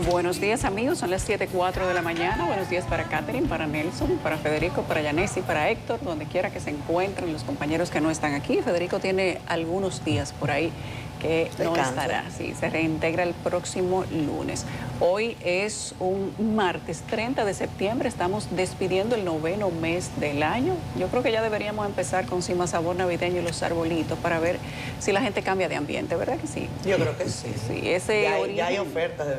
Buenos días, amigos, son las 7:04 de la mañana. Buenos días para Catherine, para Nelson, para Federico, para Yanesi, para Héctor, donde quiera que se encuentren los compañeros que no están aquí. Federico tiene algunos días por ahí que no estará, sí, se reintegra el próximo lunes. Hoy es un martes 30 de septiembre, estamos despidiendo el 9º mes del año. Yo creo que ya deberíamos empezar con Cima Sabor Navideño y los arbolitos para ver si la gente cambia de ambiente, ¿verdad que sí? Yo creo que sí. Sí, ese ya hay ofertas de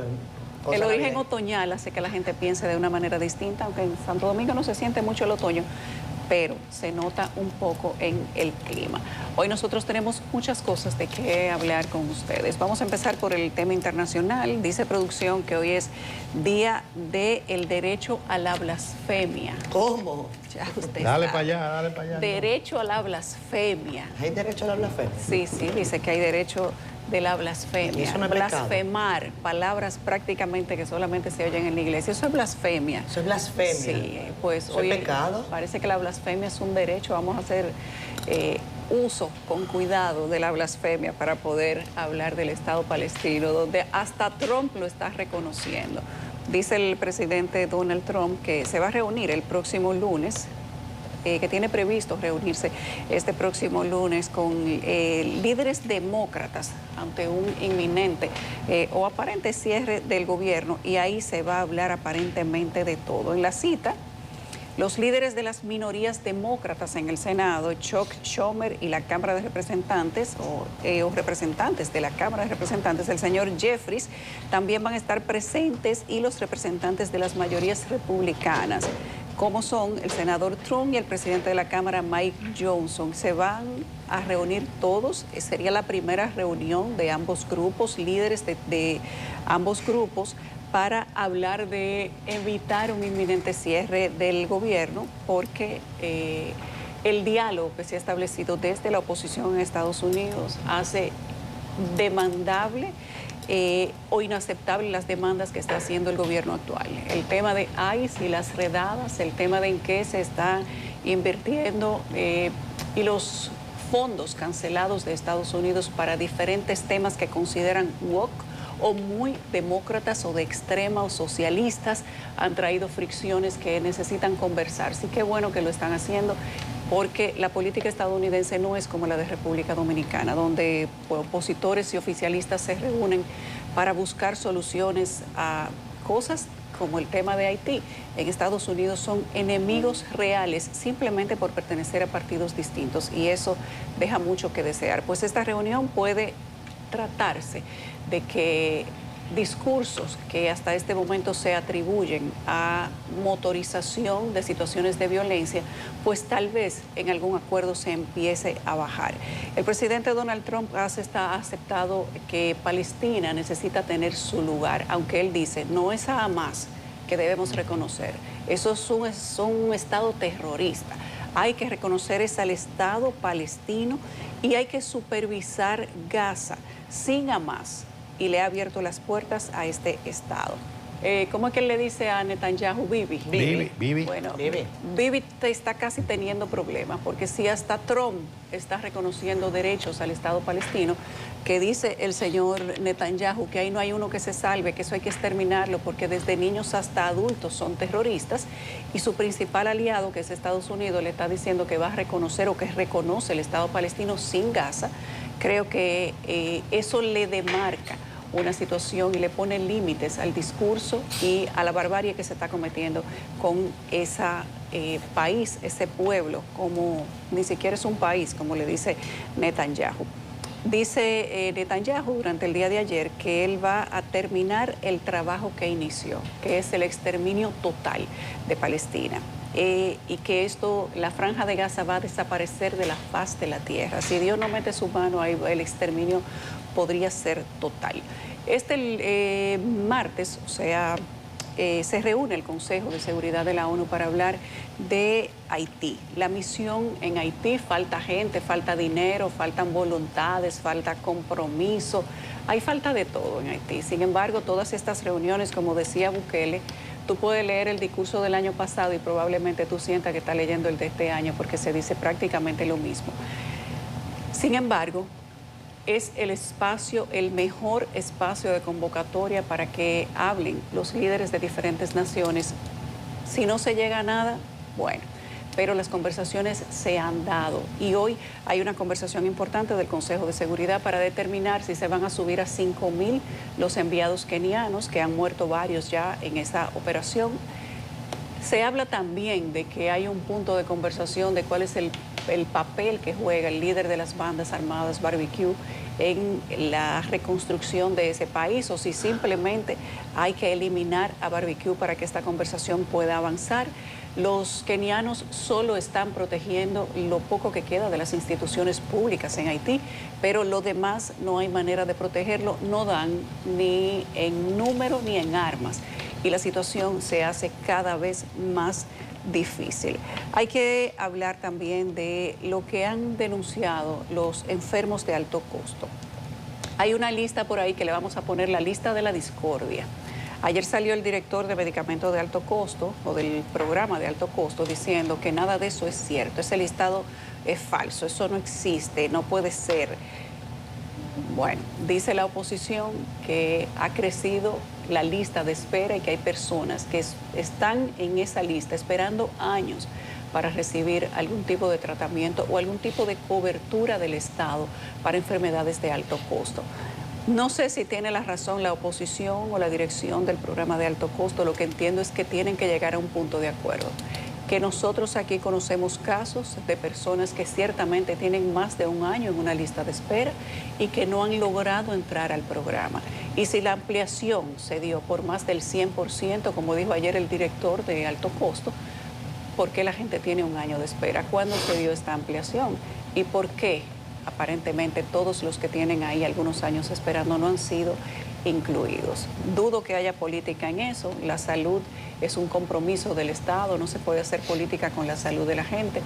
el origen otoñal hace que la gente piense de una manera distinta, aunque en Santo Domingo no se siente mucho el otoño, pero se nota un poco en el clima. Hoy nosotros tenemos muchas cosas de qué hablar con ustedes. Vamos a empezar por el tema internacional. Dice producción que hoy es Día del Derecho a la Blasfemia. ¿Cómo? Ya usted Dale sabe. para allá, dale para allá. Derecho a la blasfemia. ¿Hay derecho a la blasfemia? Sí, sí, dice que hay derecho de la blasfemia. Eso no es blasfemar, palabras prácticamente que solamente se oyen en la iglesia. Eso es blasfemia. Eso es blasfemia. Sí, pues ¿Eso hoy es pecado? Parece que la blasfemia es un derecho. Vamos a hacer uso con cuidado de la blasfemia para poder hablar del Estado palestino, donde hasta Trump lo está reconociendo. Dice el presidente Donald Trump que se va a reunir el próximo lunes, que tiene previsto reunirse este próximo lunes con líderes demócratas ante un inminente o aparente cierre del gobierno, y ahí se va a hablar aparentemente de todo. En la cita, los líderes de las minorías demócratas en el Senado, Chuck Schumer, y la Cámara de Representantes, o representantes de la Cámara de Representantes, el señor Jeffries, también van a estar presentes, y los representantes de las mayorías republicanas, como son el senador Trump y el presidente de la Cámara, Mike Johnson. Se van a reunir todos. Sería la primera reunión de ambos grupos, líderes de ambos grupos, para hablar de evitar un inminente cierre del gobierno, porque el diálogo que se ha establecido desde la oposición en Estados Unidos hace demandable o inaceptable las demandas que está haciendo el gobierno actual. El tema de ICE y las redadas, el tema de en qué se está invirtiendo y los fondos cancelados de Estados Unidos para diferentes temas que consideran woke o muy demócratas o de extrema o socialistas, han traído fricciones que necesitan conversar. Sí, qué bueno que lo están haciendo, porque la política estadounidense no es como la de República Dominicana, donde opositores y oficialistas se reúnen para buscar soluciones a cosas como el tema de Haití. En Estados Unidos son enemigos reales simplemente por pertenecer a partidos distintos, y eso deja mucho que desear. Pues esta reunión puede tratarse de que discursos que hasta este momento se atribuyen a motorización de situaciones de violencia, pues tal vez en algún acuerdo se empiece a bajar. El presidente Donald Trump ha aceptado que Palestina necesita tener su lugar, aunque él dice, no es a Hamas que debemos reconocer, eso es un Estado terrorista. Hay que reconocer al Estado palestino y hay que supervisar Gaza sin Hamas, y le ha abierto las puertas a este Estado. ¿Cómo es que él le dice a Netanyahu? Bibi. Bueno, Bibi está casi teniendo problemas, porque si hasta Trump está reconociendo derechos al Estado palestino, que dice el señor Netanyahu que ahí no hay uno que se salve, que eso hay que exterminarlo, porque desde niños hasta adultos son terroristas, y su principal aliado, que es Estados Unidos, le está diciendo que va a reconocer o que reconoce el Estado palestino sin Gaza. Creo que eso le demarca una situación y le pone límites al discurso y a la barbarie que se está cometiendo con ese país, ese pueblo, como ni siquiera es un país, como le dice Netanyahu. Dice Netanyahu durante el día de ayer que él va a terminar el trabajo que inició, que es el exterminio total de Palestina. Y que la franja de Gaza va a desaparecer de la faz de la tierra. Si Dios no mete su mano ahí, el exterminio podría ser total. Martes, o sea, se reúne el Consejo de Seguridad de la ONU para hablar de Haití. La misión en Haití, falta gente, falta dinero, faltan voluntades, falta compromiso, hay falta de todo en Haití. Sin embargo, todas estas reuniones, como decía Bukele, tú puedes leer el discurso del año pasado y probablemente tú sientas que estás leyendo el de este año, porque se dice prácticamente lo mismo. Sin embargo, es el espacio, el mejor espacio de convocatoria para que hablen los líderes de diferentes naciones. Si no se llega a nada, bueno, pero las conversaciones se han dado y hoy hay una conversación importante del Consejo de Seguridad para determinar si se van a subir a 5.000 los enviados kenianos, que han muerto varios ya en esa operación. Se habla también de que hay un punto de conversación de cuál es el papel que juega el líder de las bandas armadas Barbecue en la reconstrucción de ese país, o si simplemente hay que eliminar a Barbecue para que esta conversación pueda avanzar. Los kenianos solo están protegiendo lo poco que queda de las instituciones públicas en Haití, pero lo demás no hay manera de protegerlo, no dan ni en número ni en armas, y la situación se hace cada vez más difícil. Hay que hablar también de lo que han denunciado los enfermos de alto costo. Hay una lista por ahí que le vamos a poner la lista de la discordia. Ayer salió el director de medicamentos de alto costo o del programa de alto costo diciendo que nada de eso es cierto, ese listado es falso, eso no existe, no puede ser. Bueno, dice la oposición que ha crecido la lista de espera y que hay personas que están en esa lista esperando años para recibir algún tipo de tratamiento o algún tipo de cobertura del Estado para enfermedades de alto costo. No sé si tiene la razón la oposición o la dirección del programa de alto costo. Lo que entiendo es que tienen que llegar a un punto de acuerdo. Que nosotros aquí conocemos casos de personas que ciertamente tienen más de un año en una lista de espera y que no han logrado entrar al programa. Y si la ampliación se dio por más del 100%, como dijo ayer el director de alto costo, ¿por qué la gente tiene un año de espera? ¿Cuándo se dio esta ampliación? ¿Y por qué aparentemente todos los que tienen ahí algunos años esperando no han sido incluidos? Dudo que haya política en eso. La salud es un compromiso del Estado, no se puede hacer política con la salud de la gente.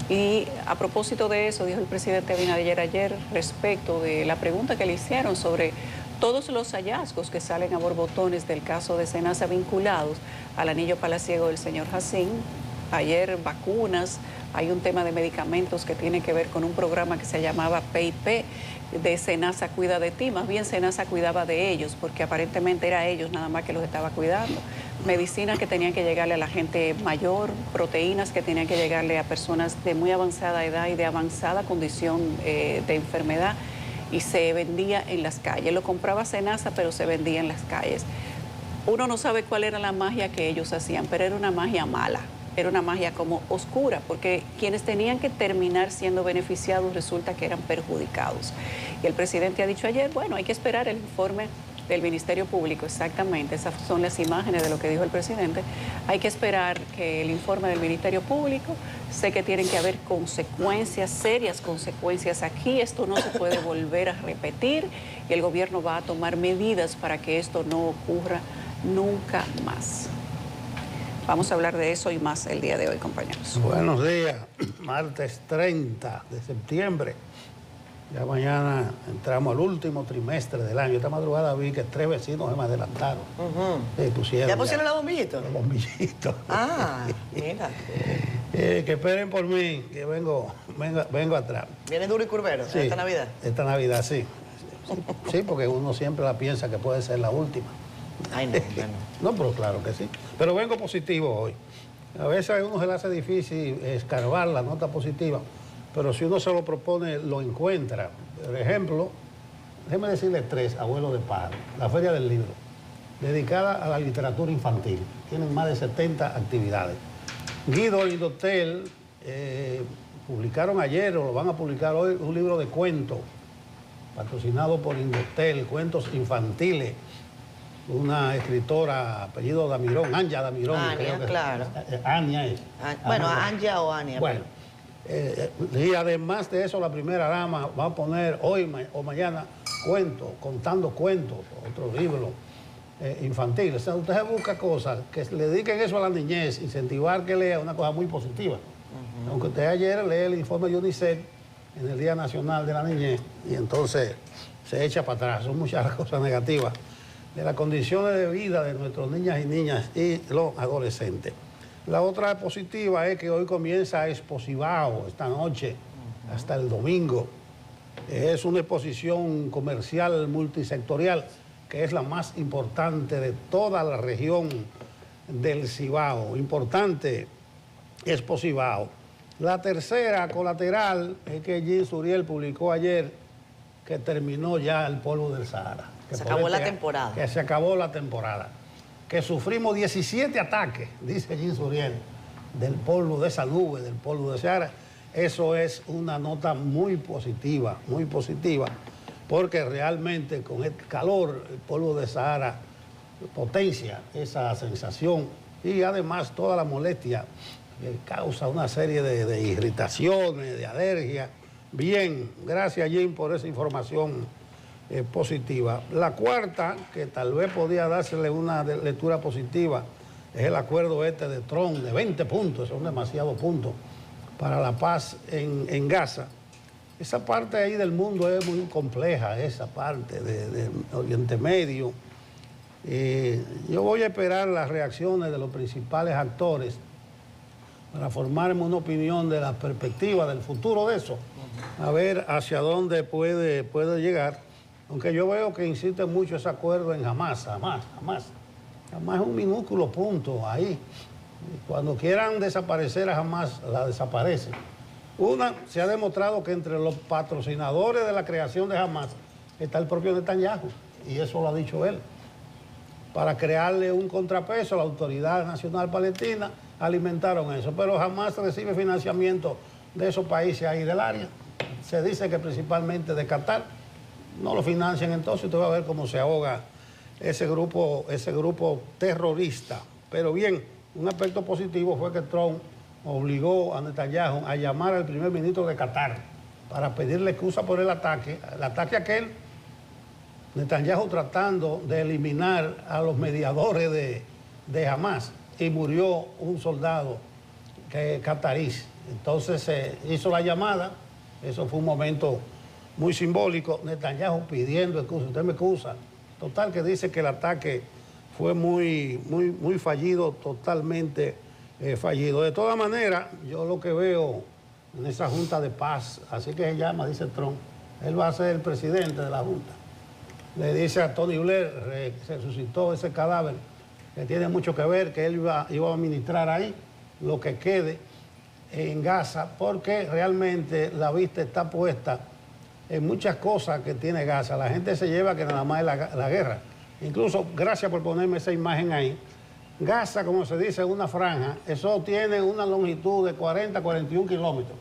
Y a propósito de eso, dijo el presidente Abinader ayer respecto de la pregunta que le hicieron sobre todos los hallazgos que salen a borbotones del caso de Senasa vinculados al anillo palaciego del señor Jacín. Ayer vacunas, hay un tema de medicamentos que tiene que ver con un programa que se llamaba PIP, de Senasa Cuida de Ti. Más bien Senasa cuidaba de ellos, porque aparentemente era ellos nada más que los estaba cuidando. Medicinas que tenían que llegarle a la gente mayor, proteínas que tenían que llegarle a personas de muy avanzada edad y de avanzada condición de enfermedad, y se vendía en las calles. Lo compraba Senasa, pero se vendía en las calles. Uno no sabe cuál era la magia que ellos hacían, pero era una magia mala. Era una magia como oscura, porque quienes tenían que terminar siendo beneficiados resulta que eran perjudicados. Y el presidente ha dicho ayer, bueno, hay que esperar el informe del Ministerio Público, exactamente, esas son las imágenes de lo que dijo el presidente. Hay que esperar que el informe del Ministerio Público, sé que tienen que haber consecuencias, serias consecuencias aquí, esto no se puede volver a repetir y el gobierno va a tomar medidas para que esto no ocurra nunca más. Vamos a hablar de eso y más el día de hoy, compañeros. Buenos días, martes 30 de septiembre. Ya mañana entramos al último trimestre del año. Esta madrugada vi que 3 vecinos se me adelantaron. ¿Ya pusieron la bombillito? Los bombillitos. Ah, mira. Que esperen por mí, que vengo atrás. ¿Viene duro y curvero Sí, esta Navidad? Esta Navidad, sí. Sí, porque uno siempre la piensa que puede ser la última. Ay, no, bueno. No, pero claro que sí. Pero vengo positivo hoy. A veces a uno se le hace difícil escarbar la nota positiva, pero si uno se lo propone, lo encuentra. Por ejemplo, déjeme decirle 3, abuelo de pájaro. La Feria del Libro, dedicada a la literatura infantil. Tienen más de 70 actividades. Guido y Dotel publicaron ayer, o lo van a publicar hoy, un libro de cuentos, patrocinado por Indotel, cuentos infantiles. Una escritora, apellido Damirón, Anja Damirón. Ania, creo que claro. Ania es. Bueno, Anja o Ania. Bueno, y además de eso, la primera dama va a poner hoy o mañana cuentos, contando cuentos, otro libro infantil. O sea, usted busca cosas que le dediquen eso a la niñez, incentivar que lea una cosa muy positiva. Aunque usted ayer lee el informe de UNICEF en el Día Nacional de la Niñez y entonces se echa para atrás. Son muchas cosas negativas de las condiciones de vida de nuestros niñas y niñas y los adolescentes. La otra positiva es que hoy comienza Expo Cibao, esta noche, hasta el domingo. Es una exposición comercial multisectorial que es la más importante de toda la región del Cibao. Importante Expo Cibao. La tercera colateral es que Jean Suriel publicó ayer que terminó ya el polvo del Sahara. Se acabó la temporada. Que se acabó la temporada. Que sufrimos 17 ataques, dice Jean Suriel, del polvo, de esa nube, del polvo del Sahara. Eso es una nota muy positiva, porque realmente con el calor, el polvo de Sahara potencia esa sensación y además toda la molestia que causa una serie de irritaciones, de alergias. Bien, gracias Jim por esa información positiva. La cuarta, que tal vez podía dársele una lectura positiva, es el acuerdo este de Trump de 20 puntos, son demasiados puntos para la paz en Gaza. Esa parte ahí del mundo es muy compleja, esa parte de Oriente Medio. Yo voy a esperar las reacciones de los principales actores para formarme una opinión de la perspectiva del futuro de eso, a ver hacia dónde puede llegar, aunque yo veo que insiste mucho ese acuerdo en Hamás es un minúsculo punto ahí. Cuando quieran desaparecer a Hamás, la desaparecen. Se ha demostrado que entre los patrocinadores de la creación de Hamás está el propio Netanyahu, y eso lo ha dicho él. Para crearle un contrapeso a la Autoridad Nacional Palestina, alimentaron eso. Pero Hamás recibe financiamiento de esos países ahí del área. Se dice que principalmente de Qatar. No lo financian, entonces usted va a ver cómo se ahoga ese grupo terrorista. Pero bien, un aspecto positivo fue que Trump obligó a Netanyahu a llamar al primer ministro de Qatar para pedirle excusa por el ataque aquel. Netanyahu tratando de eliminar a los mediadores de Hamás, y murió un soldado catarí. Entonces se hizo la llamada, eso fue un momento muy simbólico. Netanyahu pidiendo excusa, usted me excusa. Total, que dice que el ataque fue muy fallido, totalmente fallido. De todas maneras, yo lo que veo en esa Junta de Paz, así que se llama, dice Trump, él va a ser el presidente de la Junta. Le dice a Tony Blair, se resucitó ese cadáver, que tiene mucho que ver, que él iba a administrar ahí lo que quede en Gaza, porque realmente la vista está puesta en muchas cosas que tiene Gaza. La gente se lleva que nada más es la guerra. Incluso, gracias por ponerme esa imagen ahí, Gaza, como se dice, es una franja, eso tiene una longitud de 40, 41 kilómetros.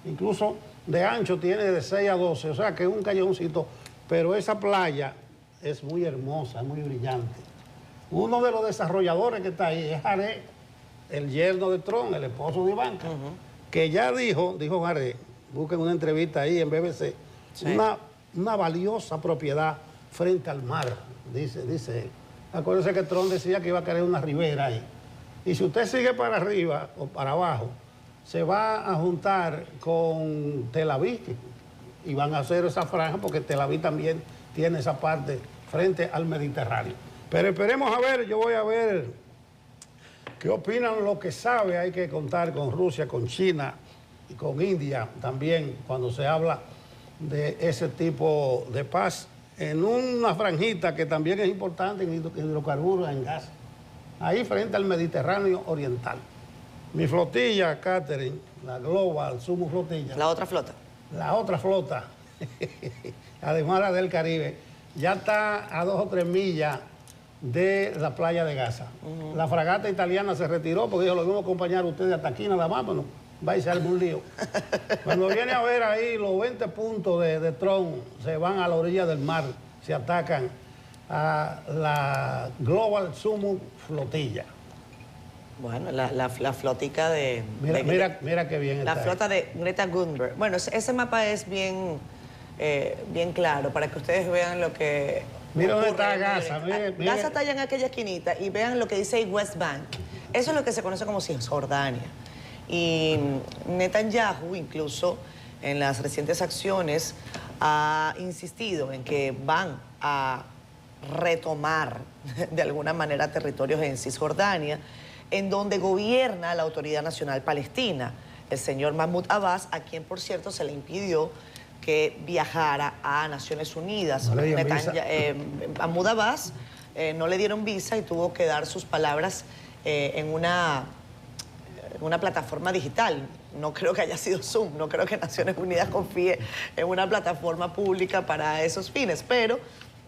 Incluso de ancho tiene de 6 a 12, o sea que es un callejoncito, pero esa playa es muy hermosa, es muy brillante. Uno de los desarrolladores que está ahí es Jared, el yerno de Trump, el esposo de Ivanka, que ya dijo Jared, busquen una entrevista ahí en BBC, sí, una valiosa propiedad frente al mar, dice él. Acuérdense que Trump decía que iba a querer una ribera ahí. Y si usted sigue para arriba o para abajo, se va a juntar con Tel Aviv y van a hacer esa franja, porque Tel Aviv también tiene esa parte frente al Mediterráneo. Pero esperemos a ver, yo voy a ver qué opinan los que sabe. Hay que contar con Rusia, con China y con India también cuando se habla de ese tipo de paz en una franjita que también es importante en hidrocarburos, en gas, ahí frente al Mediterráneo Oriental. Mi flotilla, Catherine, la Global Sumo Flotilla. La otra flota. La otra flota, además la del Caribe, ya está a 2 o 3 millas de la playa de Gaza. La fragata italiana se retiró porque dijo, lo vamos a acompañar a ustedes hasta aquí nada más, pero va a ser algún lío. Cuando viene a ver ahí, los 20 puntos de Trump se van a la orilla del mar, se atacan a la Global Sumo Flotilla. Bueno, la flotica de... Mira qué bien la está flota ahí. de Greta Thunberg. Bueno, ese mapa es bien claro para que ustedes vean lo que... Mira dónde ocurre está Gaza. Mire. Gaza está allá en aquella esquinita y vean lo que dice ahí West Bank. Eso es lo que se conoce como Cisjordania. Y Netanyahu, incluso en las recientes acciones, ha insistido en que van a retomar de alguna manera territorios en Cisjordania, en donde gobierna la Autoridad Nacional Palestina, el señor Mahmoud Abbas, a quien, por cierto, se le impidió que viajara a Naciones Unidas. No le dieron visa. Mahmoud Abbas no le dieron visa y tuvo que dar sus palabras en una plataforma digital. No creo que haya sido Zoom, no creo que Naciones Unidas confíe en una plataforma pública para esos fines, pero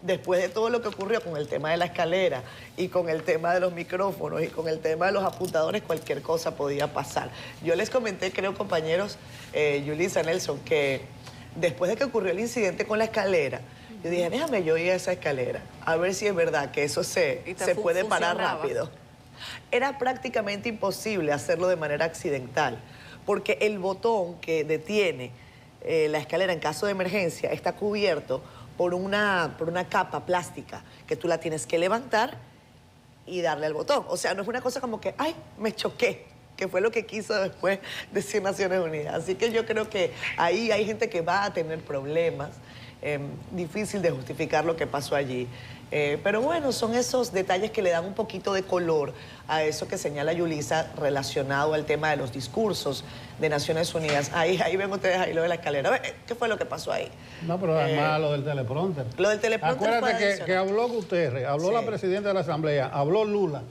después de todo lo que ocurrió con el tema de la escalera y con el tema de los micrófonos y con el tema de los apuntadores, cualquier cosa podía pasar. Yo les comenté, creo, compañeros, Yulisa, Nelson, que después de que ocurrió el incidente con la escalera, yo dije, déjame yo ir a esa escalera, a ver si es verdad que eso se puede parar rápido. Era prácticamente imposible hacerlo de manera accidental, porque el botón que detiene la escalera en caso de emergencia está cubierto por una capa plástica que tú la tienes que levantar y darle al botón. O sea, no es una cosa como que, ay, me choqué, que fue lo que quiso después decir Naciones Unidas. Así que yo creo que ahí hay gente que va a tener problemas. Difícil de justificar lo que pasó allí. Pero bueno, son esos detalles que le dan un poquito de color a eso que señala Yulisa relacionado al tema de los discursos de Naciones Unidas. Ahí ven ustedes ahí lo de la escalera. ¿Qué fue lo que pasó ahí? No, pero además lo del teleprompter. Lo del teleprompter. Acuérdate que habló Guterres, habló sí, la presidenta de la Asamblea, habló Lula.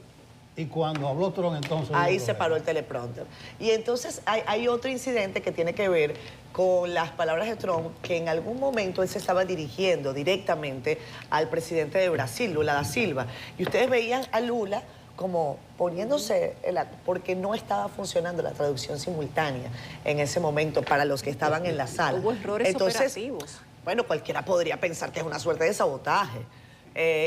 Y cuando habló Trump, entonces... Ahí se paró el teleprompter. Y entonces hay otro incidente que tiene que ver con las palabras de Trump, que en algún momento él se estaba dirigiendo directamente al presidente de Brasil, Lula da Silva. Y ustedes veían a Lula como poniéndose, porque no estaba funcionando la traducción simultánea en ese momento para los que estaban en la sala. Hubo errores operativos. Bueno, cualquiera podría pensar que es una suerte de sabotaje.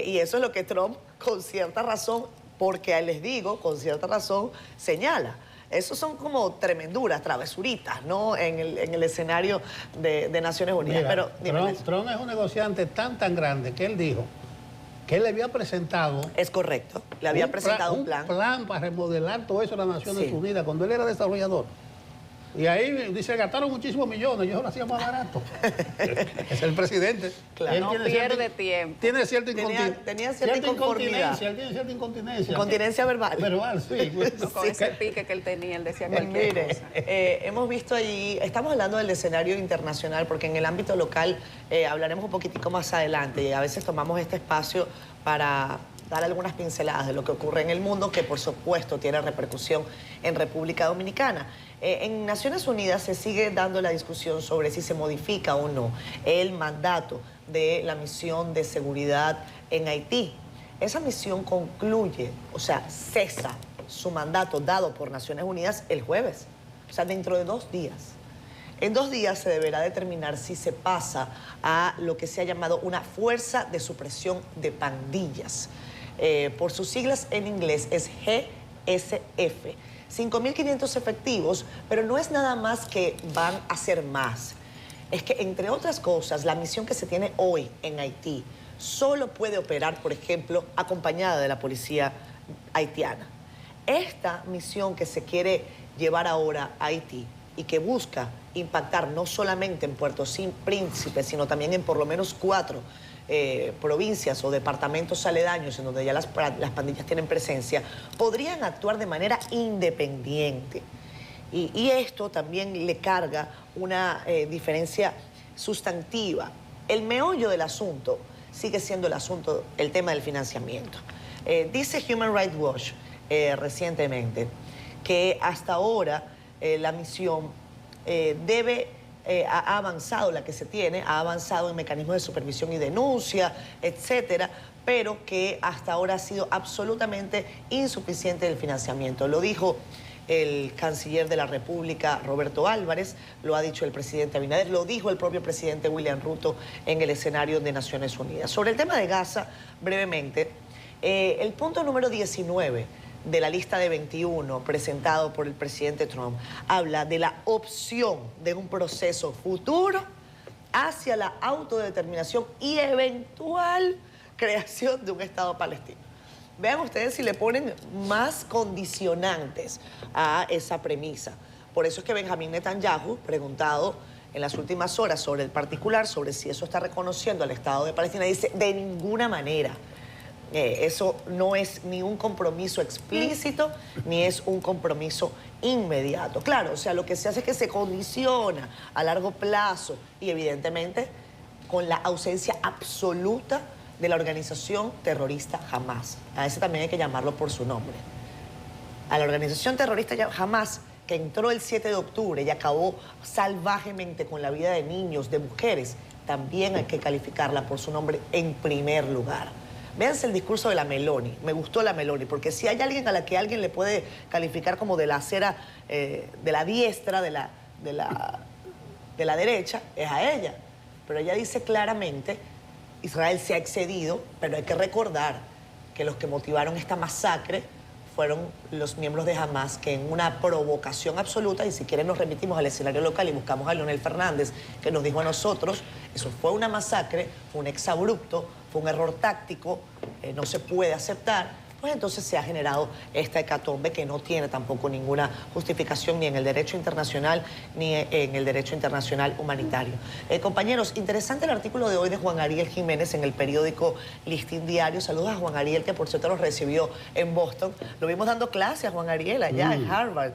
Y eso es lo que Trump, con cierta razón, porque les digo, con cierta razón, señala. Esos son como tremenduras, travesuritas, ¿no? En el escenario de Naciones Unidas. Mira, Pero Trump es un negociante tan grande que él dijo que él le había presentado... Es correcto, le había presentado un plan. Un plan para remodelar todo eso en las Naciones sí, Unidas, cuando él era desarrollador. Y ahí dice, gastaron muchísimos millones, yo lo hacía más barato. Es el presidente. Claro. No pierde tiempo. Tiene cierta incontinencia. Tenía cierta inconformidad. Él tiene cierta incontinencia. Incontinencia verbal. Verbal, sí. No, con ese pique que él tenía, él decía cualquier cosa. Hemos visto allí, estamos hablando del escenario internacional, porque en el ámbito local hablaremos un poquitico más adelante, y a veces tomamos este espacio para dar algunas pinceladas de lo que ocurre en el mundo, que por supuesto tiene repercusión en República Dominicana. En Naciones Unidas se sigue dando la discusión sobre si se modifica o no el mandato de la misión de seguridad en Haití. Esa misión concluye, o sea, cesa su mandato dado por Naciones Unidas el jueves, o sea, dentro de 2 días. En 2 días se deberá determinar si se pasa a lo que se ha llamado una fuerza de supresión de pandillas. Por sus siglas en inglés es GSF. 5.500 efectivos, pero no es nada más que van a ser más. Es que, entre otras cosas, la misión que se tiene hoy en Haití solo puede operar, por ejemplo, acompañada de la policía haitiana. Esta misión que se quiere llevar ahora a Haití y que busca impactar no solamente en Puerto Príncipe, sino también en por lo menos 4 provincias o departamentos aledaños en donde ya las pandillas tienen presencia, podrían actuar de manera independiente. Y esto también le carga una diferencia sustantiva. El meollo del asunto sigue siendo el tema del financiamiento. Dice Human Rights Watch recientemente que hasta ahora la misión ha avanzado, la que se tiene, ha avanzado en mecanismos de supervisión y denuncia, etcétera, pero que hasta ahora ha sido absolutamente insuficiente el financiamiento. Lo dijo el canciller de la República, Roberto Álvarez, lo ha dicho el presidente Abinader, lo dijo el propio presidente William Ruto en el escenario de Naciones Unidas. Sobre el tema de Gaza, brevemente, el punto número 19 de la lista de 21 presentado por el presidente Trump habla de la opción de un proceso futuro hacia la autodeterminación y eventual creación de un Estado palestino. Vean ustedes si le ponen más condicionantes a esa premisa. Por eso es que Benjamín Netanyahu, preguntado en las últimas horas sobre el particular, sobre si eso está reconociendo al Estado de Palestina, dice, de ninguna manera. Eso no es ni un compromiso explícito, ni es un compromiso inmediato. Claro, o sea, lo que se hace es que se condiciona a largo plazo y evidentemente con la ausencia absoluta de la organización terrorista Hamas. A ese también hay que llamarlo por su nombre. A la organización terrorista Hamas, que entró el 7 de octubre y acabó salvajemente con la vida de niños, de mujeres, también hay que calificarla por su nombre en primer lugar. Véanse el discurso de la Meloni. Me gustó la Meloni, porque si hay alguien a la que alguien le puede calificar como de la acera, de la diestra, de la derecha, es a ella. Pero ella dice claramente, Israel se ha excedido, pero hay que recordar que los que motivaron esta masacre fueron los miembros de Hamas, que en una provocación absoluta, y si quieren nos remitimos al escenario local y buscamos a Leonel Fernández, que nos dijo a nosotros, eso fue una masacre, fue un exabrupto, fue un error táctico, no se puede aceptar, pues entonces se ha generado esta hecatombe que no tiene tampoco ninguna justificación ni en el derecho internacional ni en el derecho internacional humanitario. Compañeros, interesante el artículo de hoy de Juan Ariel Jiménez en el periódico Listín Diario. Saludos a Juan Ariel, que por cierto los recibió en Boston. Lo vimos dando clases a Juan Ariel allá en Harvard.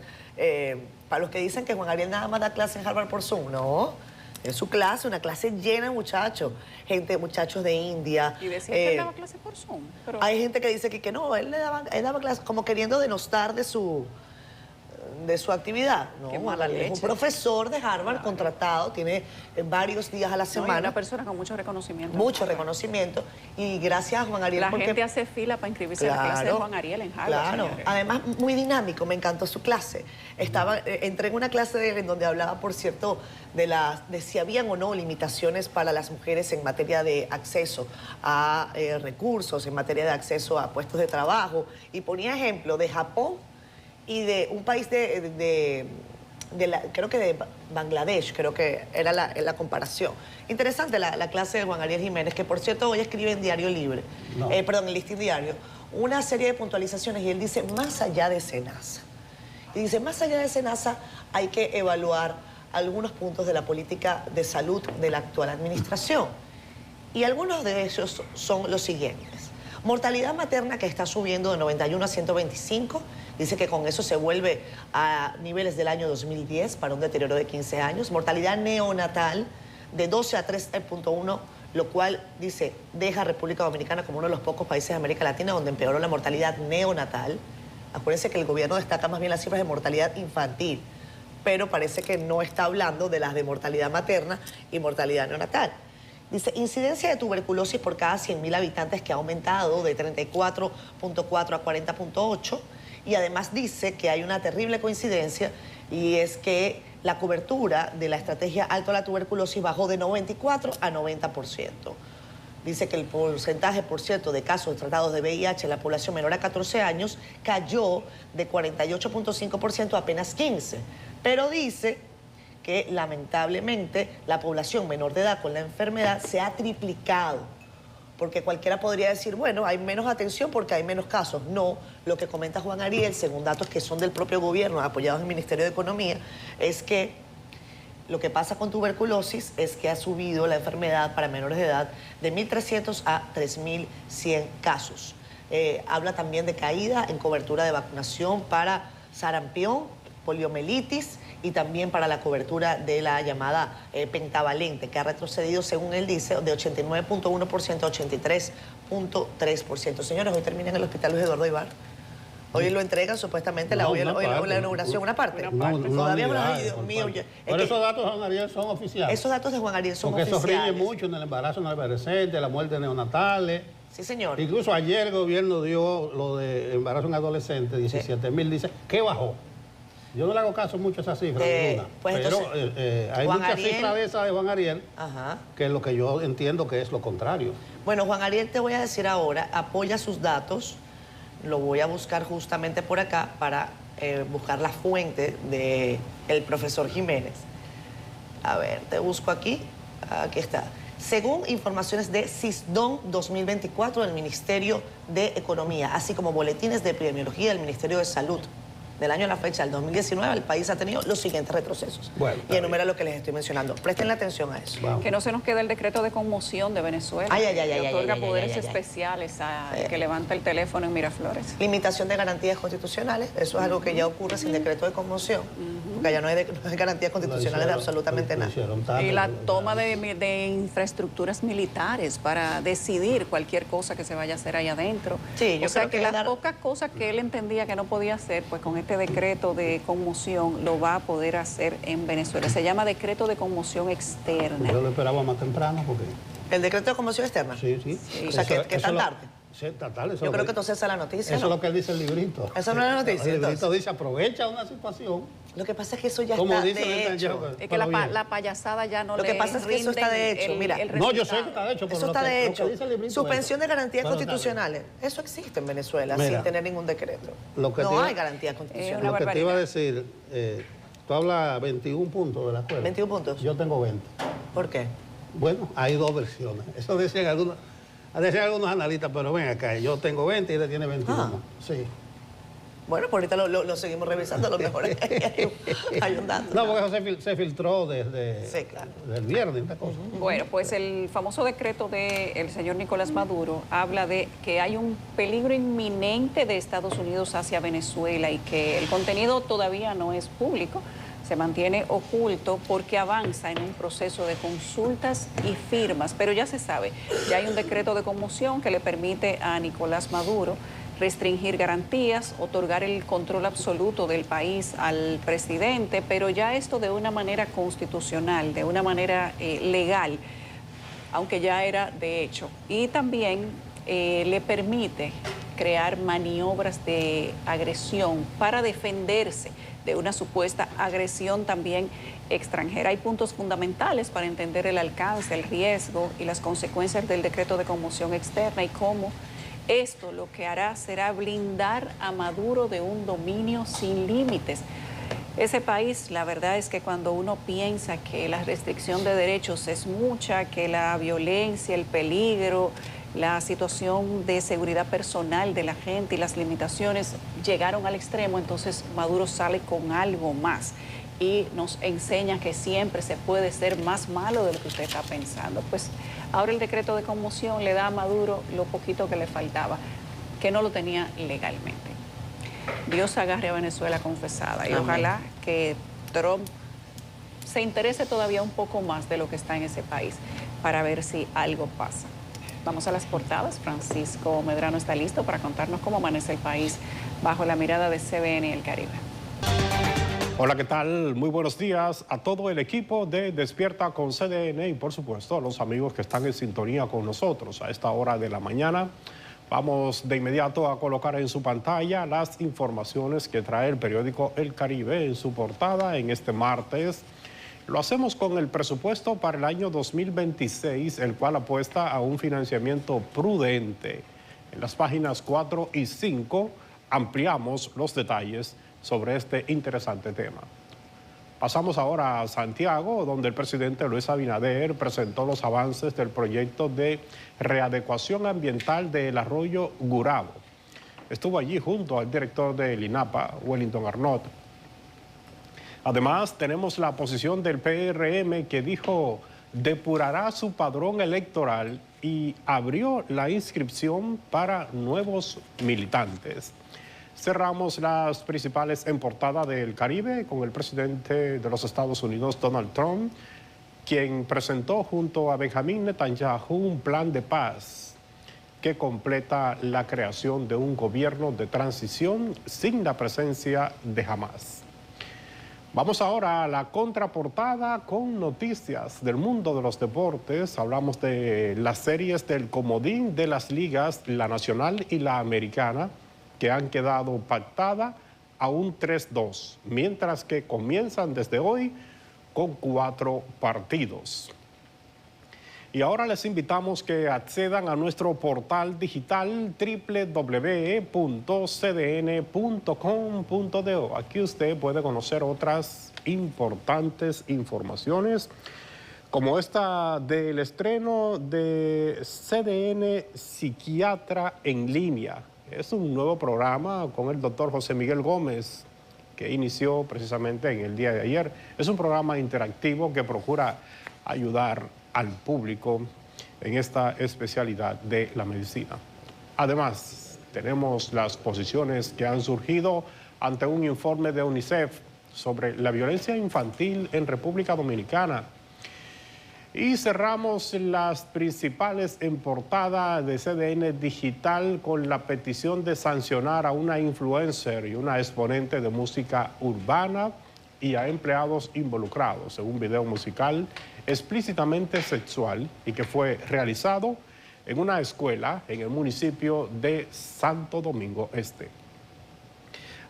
Para los que dicen que Juan Ariel nada más da clases en Harvard por Zoom, no. En su clase, una clase llena de muchachos, muchachos de India. Y decía que él daba clases por Zoom. Pero... Hay gente que dice que no, él daba clases como queriendo denostar de su actividad. No, qué mala leche. Es un profesor de Harvard contratado, tiene varios días a la semana. Una persona con mucho reconocimiento. Mucho reconocimiento. Y gracias a Juan Ariel. La gente hace fila para inscribirse en la clase de Juan Ariel en Harvard. Claro, señores. Además muy dinámico, me encantó su clase. Entré en una clase de él en donde hablaba, por cierto, de si habían o no limitaciones para las mujeres en materia de acceso a recursos, en materia de acceso a puestos de trabajo. Y ponía ejemplo de Japón y de un país creo que de Bangladesh, creo que era la comparación. Interesante la clase de Juan Ariel Jiménez, que por cierto hoy escribe en Diario Libre, perdón, en Listín Diario, una serie de puntualizaciones y él dice, más allá de SENASA. Y dice, más allá de SENASA hay que evaluar algunos puntos de la política de salud de la actual administración. Y algunos de ellos son los siguientes. Mortalidad materna que está subiendo de 91 a 125. Dice que con eso se vuelve a niveles del año 2010 para un deterioro de 15 años. Mortalidad neonatal de 12 a 3.1, lo cual, dice, deja a República Dominicana como uno de los pocos países de América Latina donde empeoró la mortalidad neonatal. Acuérdense que el gobierno destaca más bien las cifras de mortalidad infantil, pero parece que no está hablando de las de mortalidad materna y mortalidad neonatal. Dice, incidencia de tuberculosis por cada 100.000 habitantes que ha aumentado de 34.4 a 40.8. Y además dice que hay una terrible coincidencia y es que la cobertura de la estrategia Alto a la Tuberculosis bajó de 94 a 90%. Dice que el porcentaje, por cierto, de casos tratados de VIH en la población menor a 14 años cayó de 48.5% a apenas 15%. Pero dice que lamentablemente la población menor de edad con la enfermedad se ha triplicado. Porque cualquiera podría decir, bueno, hay menos atención porque hay menos casos. No, lo que comenta Juan Ariel, según datos que son del propio gobierno, apoyados en el Ministerio de Economía, es que lo que pasa con tuberculosis es que ha subido la enfermedad para menores de edad de 1.300 a 3.100 casos. Habla también de caída en cobertura de vacunación para sarampión, poliomielitis y también para la cobertura de la llamada pentavalente, que ha retrocedido, según él dice, de 89.1% a 83.3%. Señores, hoy termina en el Hospital Luis Eduardo Ibar. Hoy lo entregan supuestamente la inauguración, una parte. Todavía no, ay, Dios mío. Pero esos datos de Juan Ariel son oficiales. Esos datos de Juan Ariel son oficiales. Porque oficiales. eso rige mucho en el embarazo no adolescente, la muerte neonatales. Sí, señor. Incluso ayer el gobierno dio lo de embarazo en adolescente, 17.000, dice, ¿qué bajó? Yo no le hago caso mucho a esas cifras, pues pero hay muchas cifras de esas de Juan Ariel, que es lo que yo entiendo que es lo contrario. Bueno, Juan Ariel, te voy a decir ahora, apoya sus datos, lo voy a buscar justamente por acá para buscar la fuente del profesor Jiménez. A ver, te busco aquí, aquí está. Según informaciones de CISDON 2024 del Ministerio de Economía, así como boletines de epidemiología del Ministerio de Salud del año a la fecha, del 2019, el país ha tenido los siguientes retrocesos. Bueno, y enumera lo que les estoy mencionando. Presten la atención a eso. Vamos. Que no se nos quede el decreto de conmoción de Venezuela, que otorga poderes especiales al que levanta el teléfono en Miraflores. Limitación de garantías constitucionales, eso es algo que ya ocurre sin decreto de conmoción, porque ya no hay garantías constitucionales de absolutamente nada. Y la toma de infraestructuras militares para decidir cualquier cosa que se vaya a hacer ahí adentro. Sí, yo o sea creo que las pocas cosas que él entendía que no podía hacer, pues con este decreto de conmoción lo va a poder hacer en Venezuela. Se llama decreto de conmoción externa. Yo lo esperaba más temprano porque... ¿El decreto de conmoción externa? Sí, sí. O sea, que tan tarde. Sí, está tarde. Yo creo que entonces esa es la noticia, Eso es lo que dice el librito. Eso no es la noticia, El librito entonces. dice, aprovecha una situación. Lo que pasa es que eso ya Como está dice de hecho. Netanyahu. Es que la payasada ya no Lo que pasa es que eso está de hecho, mira. No, yo sé que está de hecho, pero Eso está de hecho. dice el librito Suspensión de garantías Pero constitucionales. Eso existe en Venezuela Mira, sin tener ningún decreto. lo que No te iba- hay garantías constitucionales. una Lo que te iba a barbaridad. decir, tú hablas 21 puntos de la escuela. 21 puntos. Yo tengo 20. ¿Por qué? Bueno, hay dos versiones. Eso decían algunos analistas, pero ven acá, yo tengo 20 y él tiene 21. Sí. Bueno, pues ahorita lo seguimos revisando, a lo mejor hay un dato. No, porque eso se filtró desde Sí, claro. el viernes. Esta cosa. Bueno, pues el famoso decreto del señor Nicolás Maduro habla de que hay un peligro inminente de Estados Unidos hacia Venezuela y que el contenido todavía no es público, se mantiene oculto porque avanza en un proceso de consultas y firmas, pero ya se sabe, ya hay un decreto de conmoción que le permite a Nicolás Maduro restringir garantías, otorgar el control absoluto del país al presidente, pero ya esto de una manera constitucional, de una manera legal, aunque ya era de hecho. Y también le permite crear maniobras de agresión para defenderse de una supuesta agresión también extranjera. Hay puntos fundamentales para entender el alcance, el riesgo y las consecuencias del decreto de conmoción externa y cómo esto lo que hará será blindar a Maduro de un dominio sin límites. Ese país, la verdad es que cuando uno piensa que la restricción de derechos es mucha, que la violencia, el peligro, la situación de seguridad personal de la gente y las limitaciones llegaron al extremo, entonces Maduro sale con algo más y nos enseña que siempre se puede ser más malo de lo que usted está pensando. Pues ahora el decreto de conmoción le da a Maduro lo poquito que le faltaba, que no lo tenía legalmente. Dios agarre a Venezuela confesada y ojalá que Trump se interese todavía un poco más de lo que está en ese país para ver si algo pasa. Vamos a las portadas. Francisco Medrano está listo para contarnos cómo amanece el país bajo la mirada de CBN y el Caribe. Hola, ¿qué tal? Muy buenos días a todo el equipo de Despierta con CDN y por supuesto a los amigos que están en sintonía con nosotros a esta hora de la mañana. Vamos de inmediato a colocar en su pantalla las informaciones que trae el periódico El Caribe en su portada en este martes. Lo hacemos con el presupuesto para el año 2026, el cual apuesta a un financiamiento prudente. En las páginas 4 y 5 ampliamos los detalles sobre este interesante tema. Pasamos ahora a Santiago, donde el presidente Luis Abinader presentó los avances del proyecto de readecuación ambiental del arroyo Gurabo. Estuvo allí junto al director del INAPA, Wellington Arnott. Además, tenemos la posición del PRM que dijo depurará su padrón electoral y abrió la inscripción para nuevos militantes. Cerramos las principales en portada del Caribe con el presidente de los Estados Unidos, Donald Trump, quien presentó junto a Benjamín Netanyahu un plan de paz que completa la creación de un gobierno de transición sin la presencia de Hamás. Vamos ahora a la contraportada con noticias del mundo de los deportes. Hablamos de las series del comodín de las ligas, la nacional y la americana, que han quedado pactadas a un 3-2, mientras que comienzan desde hoy con 4 partidos. Y ahora les invitamos que accedan a nuestro portal digital www.cdn.com.do. Aquí usted puede conocer otras importantes informaciones, como esta del estreno de CDN Psiquiatra en Línea. Es un nuevo programa con el doctor José Miguel Gómez que inició precisamente en el día de ayer. Es un programa interactivo que procura ayudar al público en esta especialidad de la medicina. Además, tenemos las posiciones que han surgido ante un informe de UNICEF sobre la violencia infantil en República Dominicana. Y cerramos las principales en portada de CDN Digital con la petición de sancionar a una influencer y una exponente de música urbana y a empleados involucrados en un video musical explícitamente sexual y que fue realizado en una escuela en el municipio de Santo Domingo Este.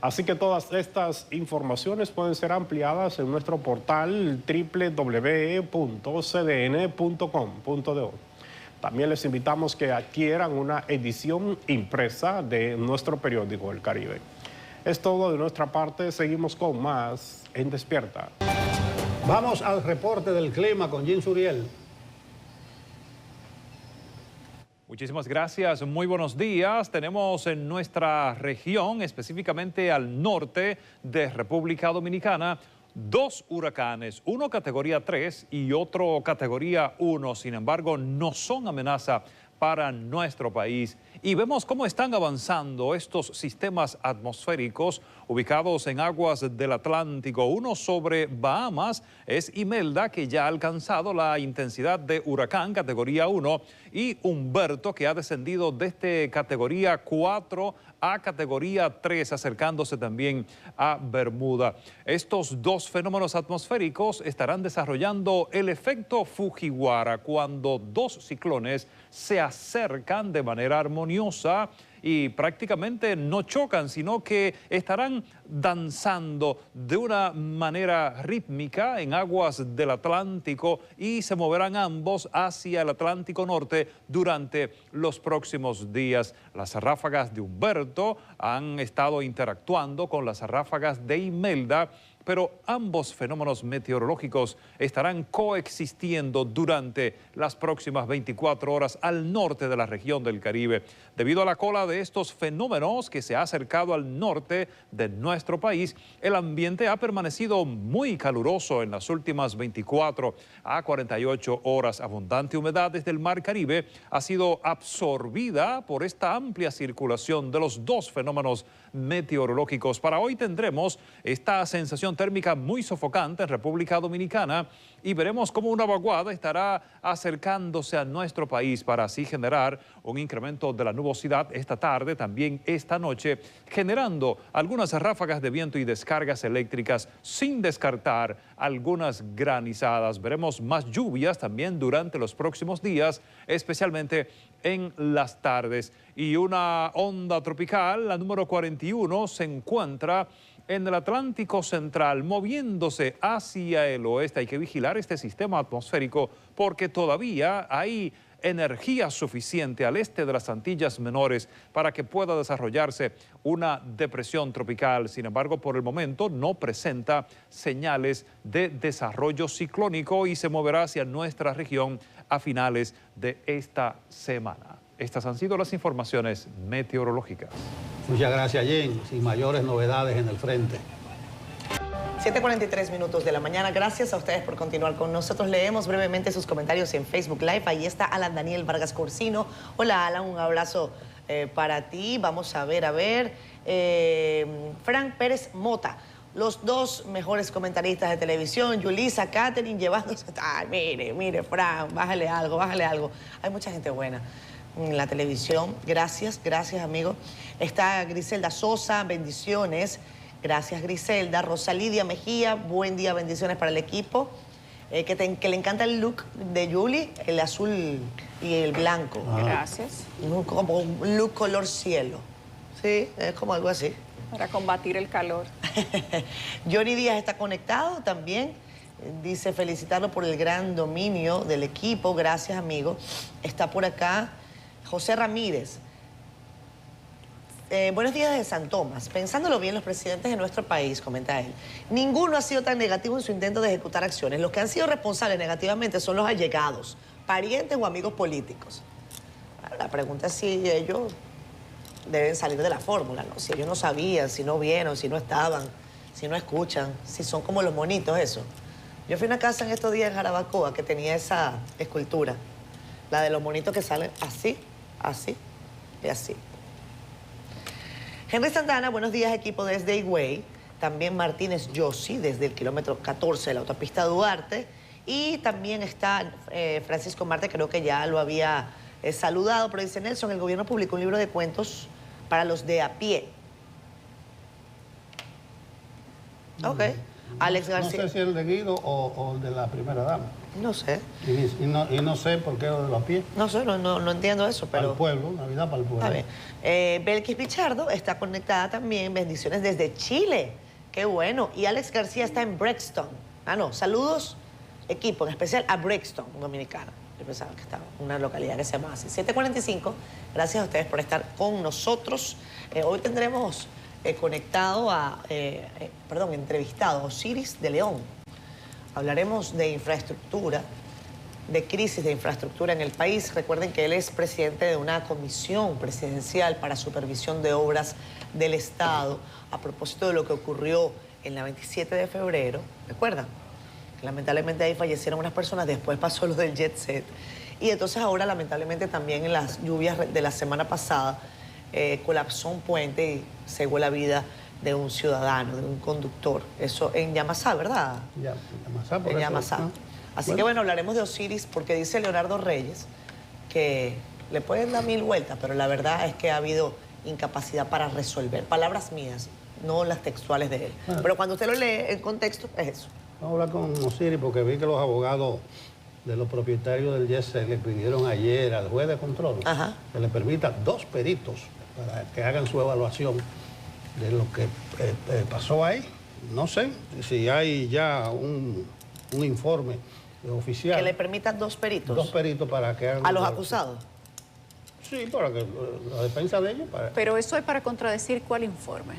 Así que todas estas informaciones pueden ser ampliadas en nuestro portal www.cdn.com.do. También les invitamos que adquieran una edición impresa de nuestro periódico El Caribe. Es todo de nuestra parte, seguimos con más en Despierta. Vamos al reporte del clima con Jim Suriel. Muchísimas gracias, muy buenos días. Tenemos en nuestra región, específicamente al norte de República Dominicana, 2 huracanes, uno categoría 3 y otro categoría 1. Sin embargo, no son amenaza para nuestro país. Y vemos cómo están avanzando estos sistemas atmosféricos ubicados en aguas del Atlántico. Uno sobre Bahamas es Imelda, que ya ha alcanzado la intensidad de huracán categoría 1, y Humberto, que ha descendido desde categoría 4 a categoría 3, acercándose también a Bermuda. Estos 2 fenómenos atmosféricos estarán desarrollando el efecto Fujiwara cuando 2 ciclones se acercan de manera armoniosa y prácticamente no chocan, sino que estarán danzando de una manera rítmica en aguas del Atlántico y se moverán ambos hacia el Atlántico Norte durante los próximos días. Las ráfagas de Humberto han estado interactuando con las ráfagas de Imelda, pero ambos fenómenos meteorológicos estarán coexistiendo durante las próximas 24 horas al norte de la región del Caribe. Debido a la cola de estos fenómenos que se ha acercado al norte de nuestro país, el ambiente ha permanecido muy caluroso en las últimas 24 a 48 horas. Abundante humedad desde el Mar Caribe ha sido absorbida por esta amplia circulación de los 2 fenómenos meteorológicos. Para hoy tendremos esta sensación térmica muy sofocante en República Dominicana y veremos cómo una vaguada estará acercándose a nuestro país para así generar un incremento de la nubosidad esta tarde, también esta noche, generando algunas ráfagas de viento y descargas eléctricas, sin descartar algunas granizadas. Veremos más lluvias también durante los próximos días, especialmente en las tardes. Y una onda tropical, la número 41, se encuentra en el Atlántico Central, moviéndose hacia el oeste. Hay que vigilar este sistema atmosférico porque todavía hay energía suficiente al este de las Antillas Menores para que pueda desarrollarse una depresión tropical. Sin embargo, por el momento no presenta señales de desarrollo ciclónico y se moverá hacia nuestra región a finales de esta semana. Estas han sido las informaciones meteorológicas. Muchas gracias, Jen. Sin mayores novedades en el frente. 7:43 minutos de la mañana. Gracias a ustedes por continuar con nosotros. Leemos brevemente sus comentarios en Facebook Live. Ahí está Alan Daniel Vargas Corsino. Hola, Alan, un abrazo para ti. Vamos a ver. Frank Pérez Mota. Los 2 mejores comentaristas de televisión, Yulisa, Catherine, llevándose... Ay, mire, Frank, bájale algo. Hay mucha gente buena en la televisión. Gracias, amigo. Está Griselda Sosa, bendiciones. Gracias, Griselda. Rosa Lidia Mejía, buen día, bendiciones para el equipo. Que le encanta el look de Yuli, el azul y el blanco. Gracias. Como un look color cielo. Sí, es como algo así. Para combatir el calor. Johnny Díaz está conectado también. Dice felicitarlo por el gran dominio del equipo. Gracias, amigo. Está por acá José Ramírez. Buenos días desde San Tomás. Pensándolo bien, los presidentes de nuestro país, comenta él, ninguno ha sido tan negativo en su intento de ejecutar acciones. Los que han sido responsables negativamente son los allegados, parientes o amigos políticos. Bueno, la pregunta es si ellos deben salir de la fórmula, ¿no? Si ellos no sabían, si no vieron, si no estaban, Si no escuchan, si son como los monitos, eso. Yo fui a una casa en estos días en Jarabacoa que tenía esa escultura. La de los monitos que salen así, así y así. Henry Santana, buenos días, equipo desde Higüey. También Martínez Yossi, desde el kilómetro 14 de la autopista Duarte. Y también está Francisco Marte, creo que ya lo había saludado, pero dice Nelson, el gobierno publicó un libro de cuentos para los de a pie. Ok. Alex García. No sé si el de Guido o el de la primera dama. No sé. Y no sé por qué lo de los pies. No sé, no entiendo eso, pero... Para el pueblo, Navidad para el pueblo. A ver. Belkis Pichardo está conectada también. Bendiciones desde Chile. Qué bueno. Y Alex García está en Brexton. Saludos, equipo, en especial a Brexton, dominicana. Yo pensaba que estaba en una localidad que se llama así. 7:45. Gracias a ustedes por estar con nosotros. Hoy tendremos entrevistado a Osiris de León. Hablaremos de infraestructura, de crisis de infraestructura en el país. Recuerden que él es presidente de una comisión presidencial para supervisión de obras del Estado a propósito de lo que ocurrió en la 27 de febrero. ¿Recuerdan? Lamentablemente ahí fallecieron unas personas, después pasó lo del jet set. Y entonces ahora lamentablemente también en las lluvias de la semana pasada colapsó un puente y cegó la vida de un ciudadano, de un conductor. Eso en Yamasá, ¿verdad? Yamasá, por en eso, Yamasá. ¿no? Así que bueno, hablaremos de Osiris porque dice Leonardo Reyes que le pueden dar 1000 vueltas, pero la verdad es que ha habido incapacidad para resolver. Palabras mías, no las textuales de él. Bueno. Pero cuando usted lo lee en contexto, es eso. Vamos a hablar con Osiris porque vi que los abogados de los propietarios del jet set le pidieron ayer al juez de control que le permita 2 peritos para que hagan su evaluación de lo que pasó ahí. No sé si hay ya un informe oficial. Que le permitan 2 peritos. 2 peritos para que hagan... ¿A los acusados? Sí, para que la defensa de ellos. Pero eso es para contradecir cuál informe.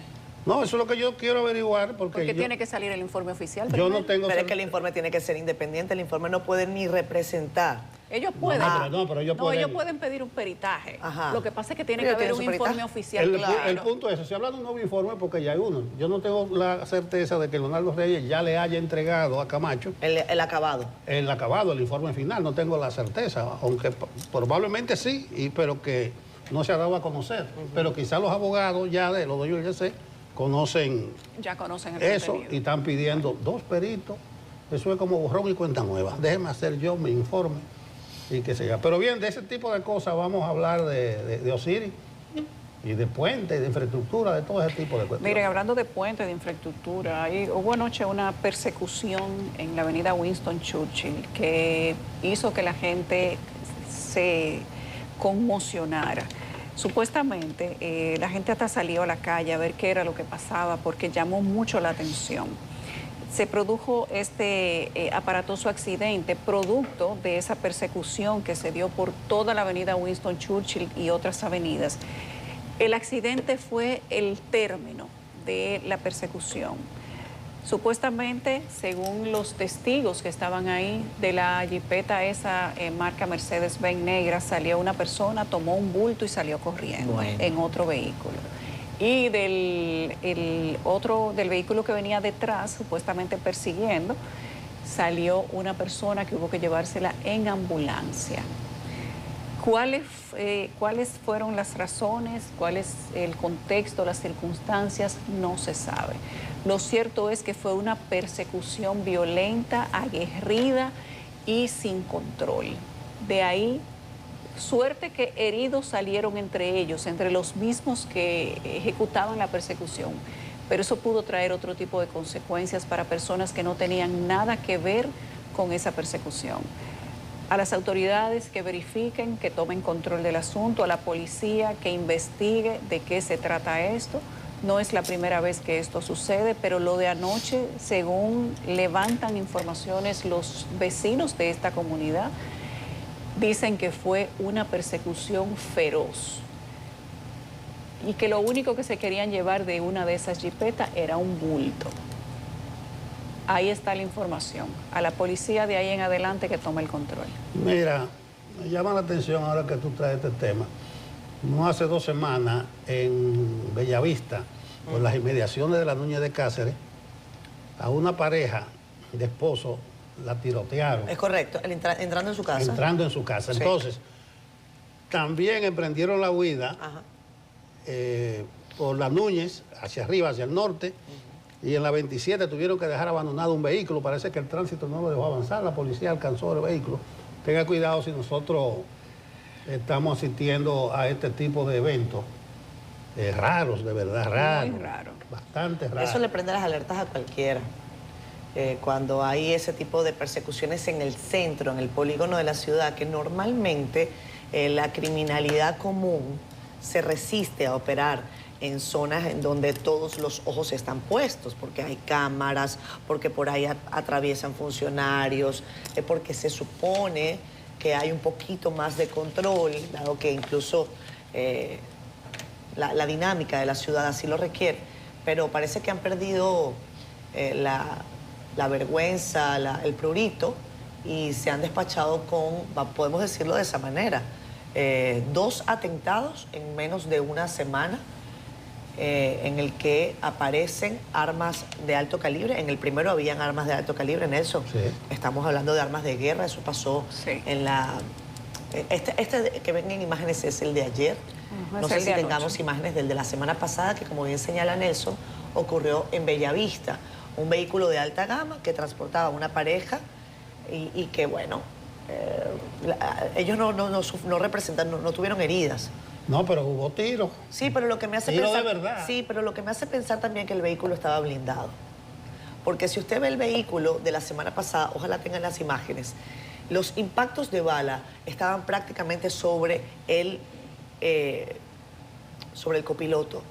No, eso es lo que yo quiero averiguar porque tiene que salir el informe oficial. Yo no tengo... Pero es que el informe tiene que ser independiente. El informe no puede ni representar. Ellos pueden. Pero ellos pueden pedir un peritaje. Ajá. Lo que pasa es que tiene Ellos que haber tienen un su informe peritaje. oficial. El punto es, se habla de un nuevo informe porque ya hay uno. Yo no tengo la certeza de que Leonardo Reyes ya le haya entregado a Camacho El acabado. el acabado, el informe final. No tengo la certeza, aunque probablemente sí, pero que no se ha dado a conocer. Pero quizás los abogados ya de los dueños del GC Ya conocen el eso contenido. y están pidiendo 2 peritos. Eso es como borrón y cuenta nueva. Déjeme hacer yo mi informe y que sea. Pero bien, de ese tipo de cosas vamos a hablar de Osiris y de puentes, de infraestructura, de todo ese tipo de cuestiones. Miren, hablando de puentes, de infraestructura, hubo anoche una persecución en la avenida Winston Churchill que hizo que la gente se conmocionara. Supuestamente la gente hasta salió a la calle a ver qué era lo que pasaba porque llamó mucho la atención. Se produjo este aparatoso accidente producto de esa persecución que se dio por toda la avenida Winston Churchill y otras avenidas. El accidente fue el término de la persecución. Supuestamente, según los testigos que estaban ahí, de la jipeta esa marca Mercedes-Benz negra, salió una persona, tomó un bulto y salió corriendo en otro vehículo. Y del vehículo que venía detrás, supuestamente persiguiendo, salió una persona que hubo que llevársela en ambulancia. ¿Cuáles fueron las razones? ¿Cuál es el contexto, las circunstancias? No se sabe. Lo cierto es que fue una persecución violenta, aguerrida y sin control. De ahí, suerte que heridos salieron entre ellos, entre los mismos que ejecutaban la persecución. Pero eso pudo traer otro tipo de consecuencias para personas que no tenían nada que ver con esa persecución. A las autoridades que verifiquen, que tomen control del asunto, a la policía que investigue de qué se trata esto. No es la primera vez que esto sucede, pero lo de anoche, según levantan informaciones los vecinos de esta comunidad, dicen que fue una persecución feroz y que lo único que se querían llevar de una de esas jipetas era un bulto. Ahí está la información. A la policía de ahí en adelante que tome el control. Mira, me llama la atención ahora que tú traes este tema. No hace 2 semanas en Bellavista, por las inmediaciones de la Núñez de Cáceres, a una pareja de esposos, la tirotearon. Es correcto, entrando en su casa. Entrando en su casa. Sí. Entonces, también emprendieron la huida por la Núñez, hacia arriba, hacia el norte, y en la 27 tuvieron que dejar abandonado un vehículo. Parece que el tránsito no lo dejó avanzar, la policía alcanzó el vehículo. Tenga cuidado si nosotros estamos asistiendo a este tipo de eventos raros, de verdad, raros. Muy raro. Bastante raros. Eso le prende las alertas a cualquiera. Cuando hay ese tipo de persecuciones en el centro, en el polígono de la ciudad, que normalmente la criminalidad común se resiste a operar en zonas en donde todos los ojos están puestos, porque hay cámaras, porque por ahí atraviesan funcionarios, porque se supone que hay un poquito más de control, dado que incluso la dinámica de la ciudad así lo requiere, pero parece que han perdido la vergüenza, el prurito, y se han despachado con, podemos decirlo de esa manera, 2 atentados en menos de una semana, en el que aparecen armas de alto calibre. En el primero habían armas de alto calibre, Nelson. Sí. Estamos hablando de armas de guerra, eso pasó en la... Este que ven en imágenes es el de ayer. No sé si tengamos imágenes del de la semana pasada, que como bien señala Nelson, ocurrió en Bellavista. Un vehículo de alta gama que transportaba a una pareja y que, bueno, ellos no representan, no tuvieron heridas. No, pero hubo tiros. Sí, pero lo que me hace Tiro pensar... de verdad. Sí, pero lo que me hace pensar también que el vehículo estaba blindado. Porque si usted ve el vehículo de la semana pasada, ojalá tengan las imágenes, los impactos de bala estaban prácticamente sobre el copiloto.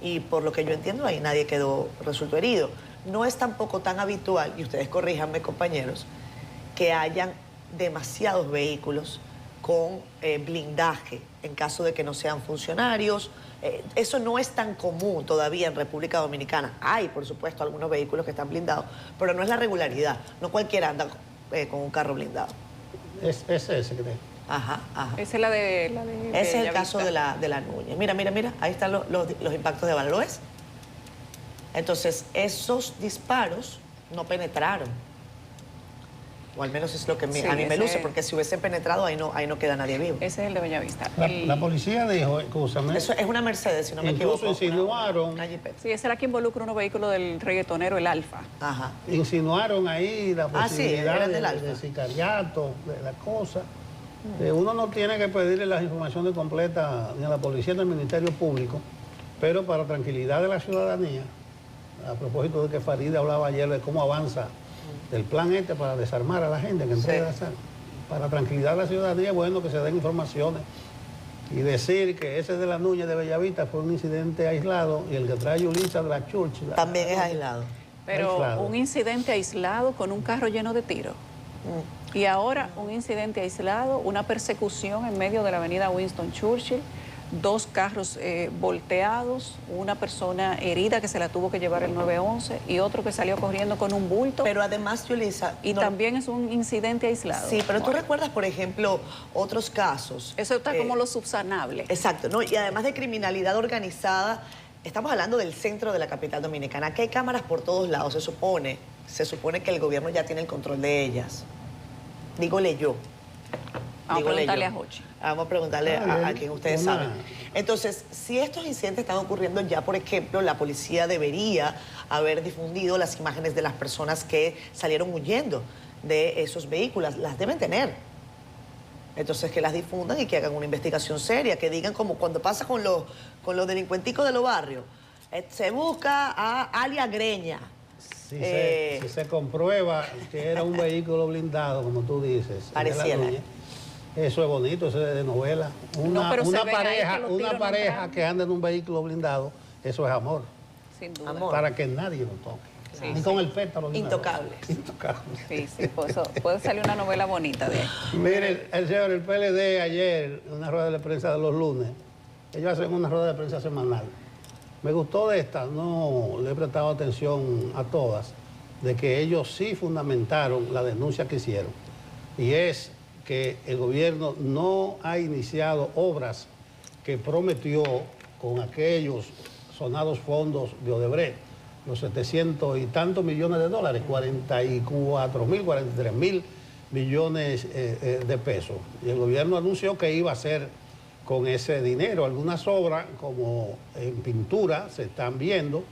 Y por lo que yo entiendo, ahí nadie resultó herido. No es tampoco tan habitual, y ustedes corríjanme, compañeros, que hayan demasiados vehículos con blindaje en caso de que no sean funcionarios. Eso no es tan común todavía en República Dominicana. Hay, por supuesto, algunos vehículos que están blindados, pero no es la regularidad. No cualquiera anda con un carro blindado. Es ese que te... Ajá. Esa es la de Ese es el caso de la Núñez. Mira, ahí están los impactos de bala, ¿lo ves? Entonces, esos disparos no penetraron. O al menos es lo que a mí me luce, porque si hubiesen penetrado, ahí no queda nadie vivo. Ese es el de Bellavista. La policía dijo, escúchame. Eso es una Mercedes, si no me equivoco. Incluso insinuaron. Una Jeepeta. Sí, ese era que involucra unos vehículos del reggaetonero, el Alfa. Ajá. Insinuaron ahí la posibilidad era del Alfa. de sicariato, de la cosa. Uno no tiene que pedirle las informaciones completas ni a la policía ni al Ministerio Público, pero para tranquilidad de la ciudadanía, a propósito de que Farida hablaba ayer de cómo avanza el plan para desarmar a la gente que entrega para tranquilidad de la ciudadanía, es bueno que se den informaciones y decir que ese de la Núñez de Bellavista fue un incidente aislado y el que trae Yulisa de la Church también es aislado. Pero un incidente aislado con un carro lleno de tiros. Y ahora un incidente aislado, una persecución en medio de la avenida Winston Churchill, 2 carros volteados, una persona herida que se la tuvo que llevar el 911 y otro que salió corriendo con un bulto. Pero además, Yulisa... Y también es un incidente aislado. Sí, pero tú recuerdas, por ejemplo, otros casos. Eso está como lo subsanable. Exacto, ¿no? Y además de criminalidad organizada, estamos hablando del centro de la capital dominicana. Aquí hay cámaras por todos lados, se supone que el gobierno ya tiene el control de ellas. Dígole yo. Vamos a preguntarle a Jochi. Vamos a preguntarle a quien ustedes saben. Entonces, si estos incidentes están ocurriendo ya, por ejemplo, la policía debería haber difundido las imágenes de las personas que salieron huyendo de esos vehículos. Las deben tener. Entonces, que las difundan y que hagan una investigación seria, que digan como cuando pasa con los delincuenticos de los barrios. Se busca a alias Greña. Si se comprueba que era un vehículo blindado, como tú dices, pareciera. Eso es bonito, eso es de novela. Una pareja que anda en un vehículo blindado, eso es amor. Sin duda. Amor. Para que nadie lo toque. Ni con el pétalo. Intocables. Intocables. Sí, pues eso puede salir una novela bonita de ahí. Mire, el PLD ayer, en una rueda de prensa de los lunes, ellos hacen una rueda de prensa semanal. Me gustó de esta, no le he prestado atención a todas, de que ellos sí fundamentaron la denuncia que hicieron. Y es que el gobierno no ha iniciado obras que prometió con aquellos sonados fondos de Odebrecht. los 700 y tantos millones de dólares, 43.000 millones de pesos. Y el gobierno anunció que iba a hacer con ese dinero algunas obras, como en pintura, se están viendo,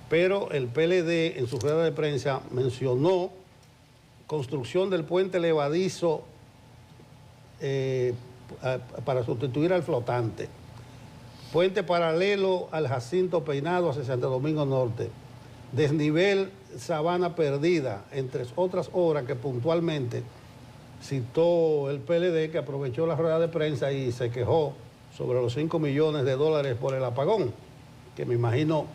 pero el PLD en su rueda de prensa mencionó construcción del puente levadizo para sustituir al flotante, puente paralelo al Jacinto Peinado hacia Santo Domingo Norte, desnivel Sabana Perdida, entre otras obras que puntualmente citó el PLD, que aprovechó la rueda de prensa y se quejó sobre los 5 millones de dólares por el apagón, que me imagino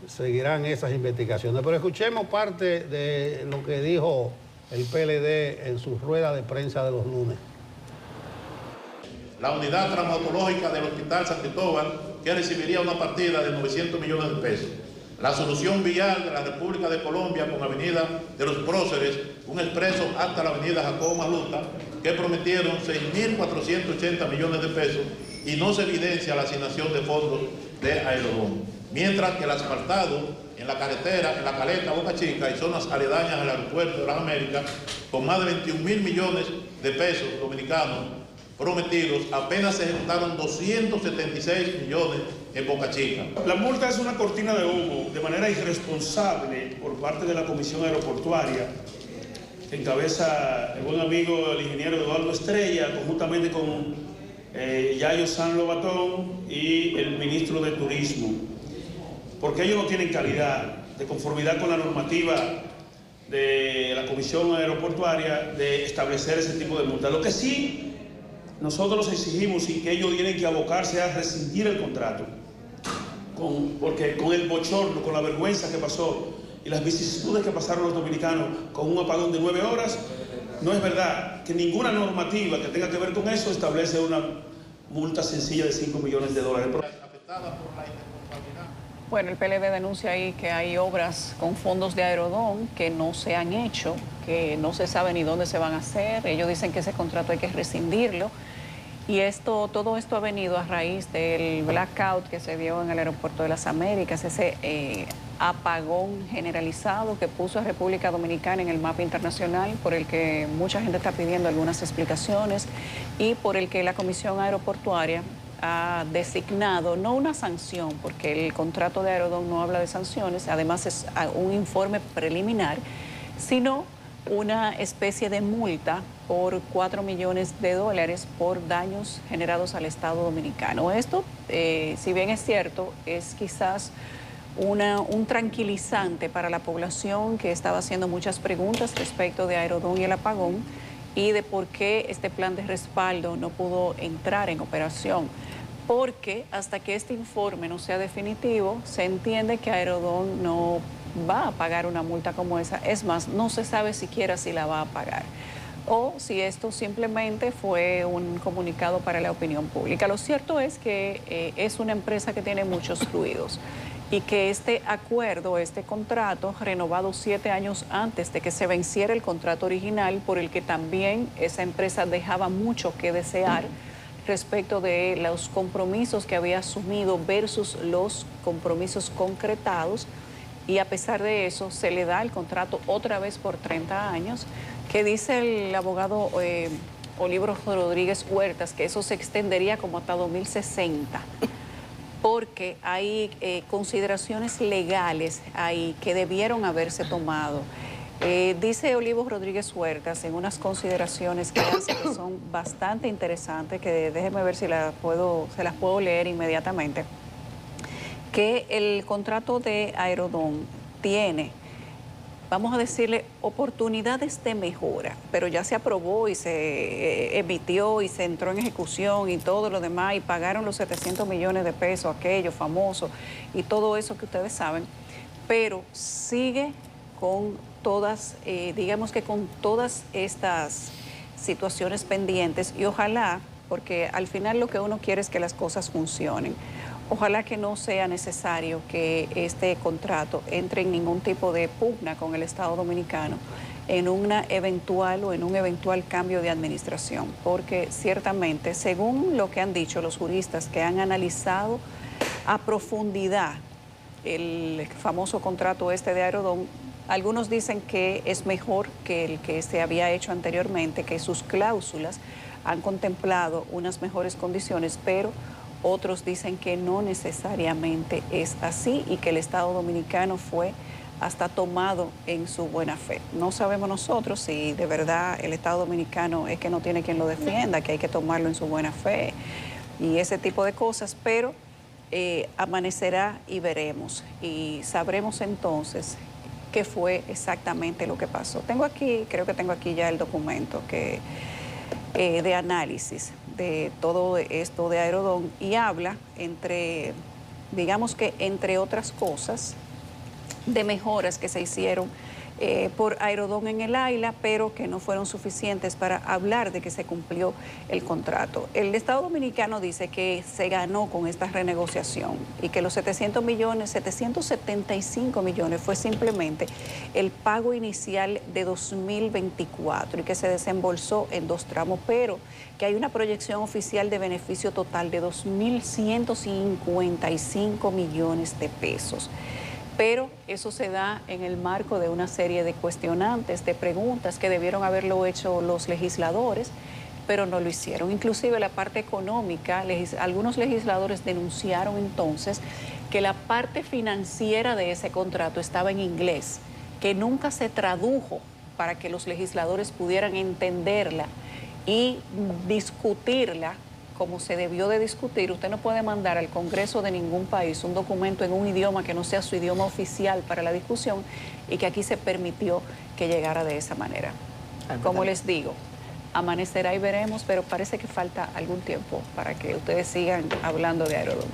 seguirán esas investigaciones. Pero escuchemos parte de lo que dijo el PLD en su rueda de prensa de los lunes. La unidad traumatológica del Hospital San Cristóbal, que recibiría una partida de 900 millones de pesos. La solución vial de la República de Colombia con Avenida de los Próceres, un expreso hasta la Avenida Jacobo Maluta, que prometieron 6.480 millones de pesos y no se evidencia la asignación de fondos de Aerodón. Mientras que el asfaltado en la carretera, en la Caleta, Boca Chica y zonas aledañas al aeropuerto de las Américas, con más de 21.000 millones de pesos dominicanos prometidos, apenas se ejecutaron 276 millones en Boca Chica. La multa es una cortina de humo de manera irresponsable por parte de la Comisión Aeroportuaria, que encabeza el buen amigo, el ingeniero Eduardo Estrella, conjuntamente con Yayo San Lobatón y el ministro de Turismo, porque ellos no tienen calidad, de conformidad con la normativa de la Comisión Aeroportuaria, de establecer ese tipo de multa. Lo que sí nosotros los exigimos y que ellos tienen que abocarse a rescindir el contrato, porque con el bochorno, con la vergüenza que pasó y las vicisitudes que pasaron los dominicanos con un apagón de 9 horas, no es verdad que ninguna normativa que tenga que ver con eso establece una multa sencilla de 5 millones de dólares. Bueno, el PLD denuncia ahí que hay obras con fondos de Aerodón que no se han hecho, que no se sabe ni dónde se van a hacer. Ellos dicen que ese contrato hay que rescindirlo. Y todo esto ha venido a raíz del blackout que se dio en el aeropuerto de las Américas, ese apagón generalizado que puso a República Dominicana en el mapa internacional, por el que mucha gente está pidiendo algunas explicaciones y por el que la Comisión Aeroportuaria ha designado, no una sanción, porque el contrato de Aerodón no habla de sanciones, además es un informe preliminar, sino una especie de multa por 4 millones de dólares por daños generados al Estado Dominicano. Esto, si bien es cierto, es quizás un tranquilizante para la población que estaba haciendo muchas preguntas respecto de Aerodón y el apagón y de por qué este plan de respaldo no pudo entrar en operación. Porque hasta que este informe no sea definitivo, se entiende que Aerodón no va a pagar una multa como esa. Es más, no se sabe siquiera si la va a pagar o si esto simplemente fue un comunicado para la opinión pública. Lo cierto es que es una empresa que tiene muchos fluidos y que este acuerdo, este contrato, renovado 7 años antes de que se venciera el contrato original, por el que también esa empresa dejaba mucho que desear respecto de los compromisos que había asumido versus los compromisos concretados, y a pesar de eso se le da el contrato otra vez por 30 años, que dice el abogado Olivos Rodríguez Huertas que eso se extendería como hasta 2060, porque hay consideraciones legales ahí que debieron haberse tomado. Dice Olivos Rodríguez Huertas en unas consideraciones que hace que son bastante interesantes, que déjenme ver si se las puedo leer inmediatamente, que el contrato de Aerodón tiene, vamos a decirle, oportunidades de mejora, pero ya se aprobó y se emitió y se entró en ejecución y todo lo demás, y pagaron los 700 millones de pesos, aquello famoso y todo eso que ustedes saben, pero sigue con todas, digamos que con todas estas situaciones pendientes, y ojalá, porque al final lo que uno quiere es que las cosas funcionen, ojalá que no sea necesario que este contrato entre en ningún tipo de pugna con el Estado Dominicano en una eventual o en un eventual cambio de administración, porque ciertamente, según lo que han dicho los juristas que han analizado a profundidad el famoso contrato este de Aerodón, algunos dicen que es mejor que el que se había hecho anteriormente, que sus cláusulas han contemplado unas mejores condiciones, pero otros dicen que no necesariamente es así y que el Estado Dominicano fue hasta tomado en su buena fe. No sabemos nosotros si de verdad el Estado Dominicano es que no tiene quien lo defienda, que hay que tomarlo en su buena fe y ese tipo de cosas, pero amanecerá y veremos y sabremos entonces qué fue exactamente lo que pasó. Creo que tengo aquí ya el documento de análisis de todo esto de Aerodón y habla digamos que entre otras cosas, de mejoras que se hicieron por Aerodón en el AILA, pero que no fueron suficientes para hablar de que se cumplió el contrato. El Estado Dominicano dice que se ganó con esta renegociación y que los 775 millones fue simplemente el pago inicial de 2024 y que se desembolsó en 2 tramos, pero que hay una proyección oficial de beneficio total de 2.155 millones de pesos. Pero eso se da en el marco de una serie de cuestionantes, de preguntas que debieron haberlo hecho los legisladores, pero no lo hicieron. Inclusive la parte económica, algunos legisladores denunciaron entonces que la parte financiera de ese contrato estaba en inglés, que nunca se tradujo para que los legisladores pudieran entenderla y discutirla como se debió de discutir. Usted no puede mandar al Congreso de ningún país un documento en un idioma que no sea su idioma oficial para la discusión y que aquí se permitió que llegara de esa manera. Como les digo, amanecerá y veremos, pero parece que falta algún tiempo para que ustedes sigan hablando de Aerodón.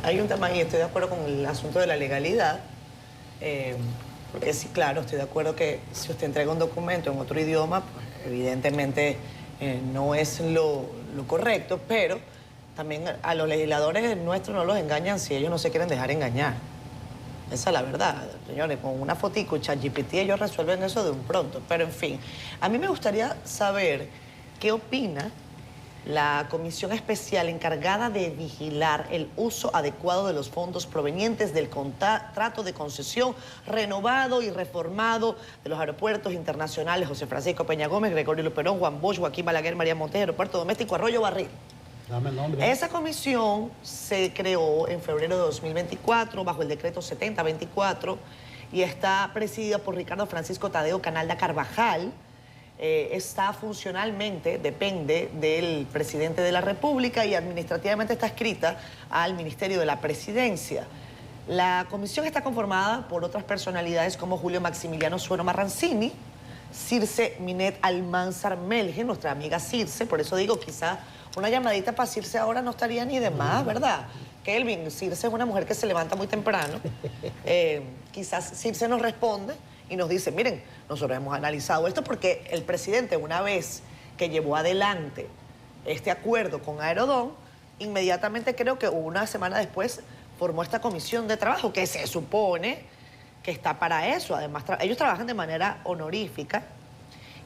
Hay un tema ahí, estoy de acuerdo con el asunto de la legalidad, porque sí, claro, estoy de acuerdo que si usted entrega un documento en otro idioma, pues, evidentemente no es lo correcto, pero también a los legisladores nuestros no los engañan si ellos no se quieren dejar engañar. Esa es la verdad, señores, con una fotico, ChatGPT, ellos resuelven eso de un pronto. Pero en fin, a mí me gustaría saber qué opina la comisión especial encargada de vigilar el uso adecuado de los fondos provenientes del contrato de concesión renovado y reformado de los aeropuertos internacionales José Francisco Peña Gómez, Gregorio Luperón, Juan Bosch, Joaquín Balaguer, María Montes, Aeropuerto Doméstico Arroyo Barril. Dame el nombre. Esa comisión se creó en febrero de 2024 bajo el decreto 7024 y está presidida por Ricardo Francisco Tadeo Canalda Carvajal. Está funcionalmente, depende del presidente de la República y administrativamente está adscrita al Ministerio de la Presidencia. La comisión está conformada por otras personalidades como Julio Maximiliano Suero Marrancini, Circe Minet Almanzar Melge, nuestra amiga Circe, por eso digo, quizá una llamadita para Circe ahora no estaría ni de más, ¿verdad? Kelvin, Circe es una mujer que se levanta muy temprano, quizás Circe nos responde y nos dice, miren, nosotros hemos analizado esto porque el presidente, una vez que llevó adelante este acuerdo con Aerodón, inmediatamente creo que una semana después formó esta comisión de trabajo que se supone que está para eso. Además, ellos trabajan de manera honorífica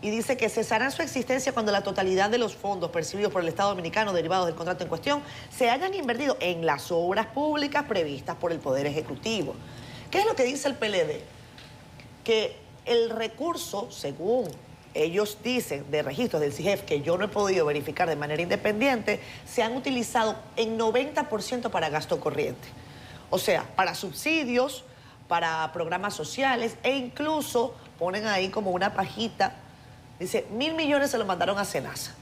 y dice que cesarán su existencia cuando la totalidad de los fondos percibidos por el Estado Dominicano derivados del contrato en cuestión se hayan invertido en las obras públicas previstas por el Poder Ejecutivo. ¿Qué es lo que dice el PLD? Que el recurso, según ellos dicen, de registros del CIGEF, que yo no he podido verificar de manera independiente, se han utilizado en 90% para gasto corriente. O sea, para subsidios, para programas sociales e incluso ponen ahí como una pajita, dice, 1.000 millones se lo mandaron a Senasa.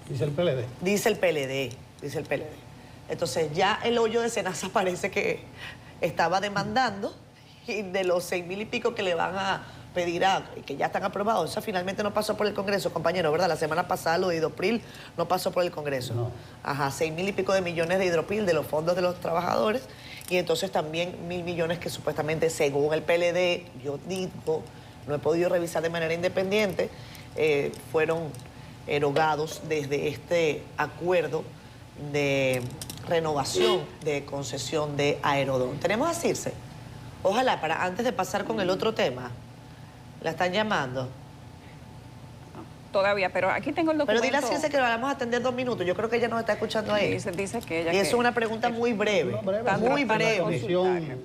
Dice el PLD. Dice el PLD, dice el PLD. Entonces ya el hoyo de Senasa parece que estaba demandando y de los 6.000 y pico que le van a pedir que ya están aprobados, eso finalmente no pasó por el Congreso, compañero, ¿verdad? La semana pasada lo de Hidropril no pasó por el Congreso. No. Ajá, 6.000 y pico de millones de Hidropril de los fondos de los trabajadores y entonces también 1.000 millones que supuestamente, según el PLD, yo digo, no he podido revisar de manera independiente, fueron erogados desde este acuerdo de renovación de concesión de Aerodón. Tenemos a Circe. Ojalá, antes de pasar con el otro tema, la están llamando. todavía, pero aquí tengo el documento. Pero dile a Ciencia que lo vamos a atender 2 minutos. Yo creo que ella nos está escuchando ahí. Dice que ella... Y es una pregunta muy breve. Muy breve.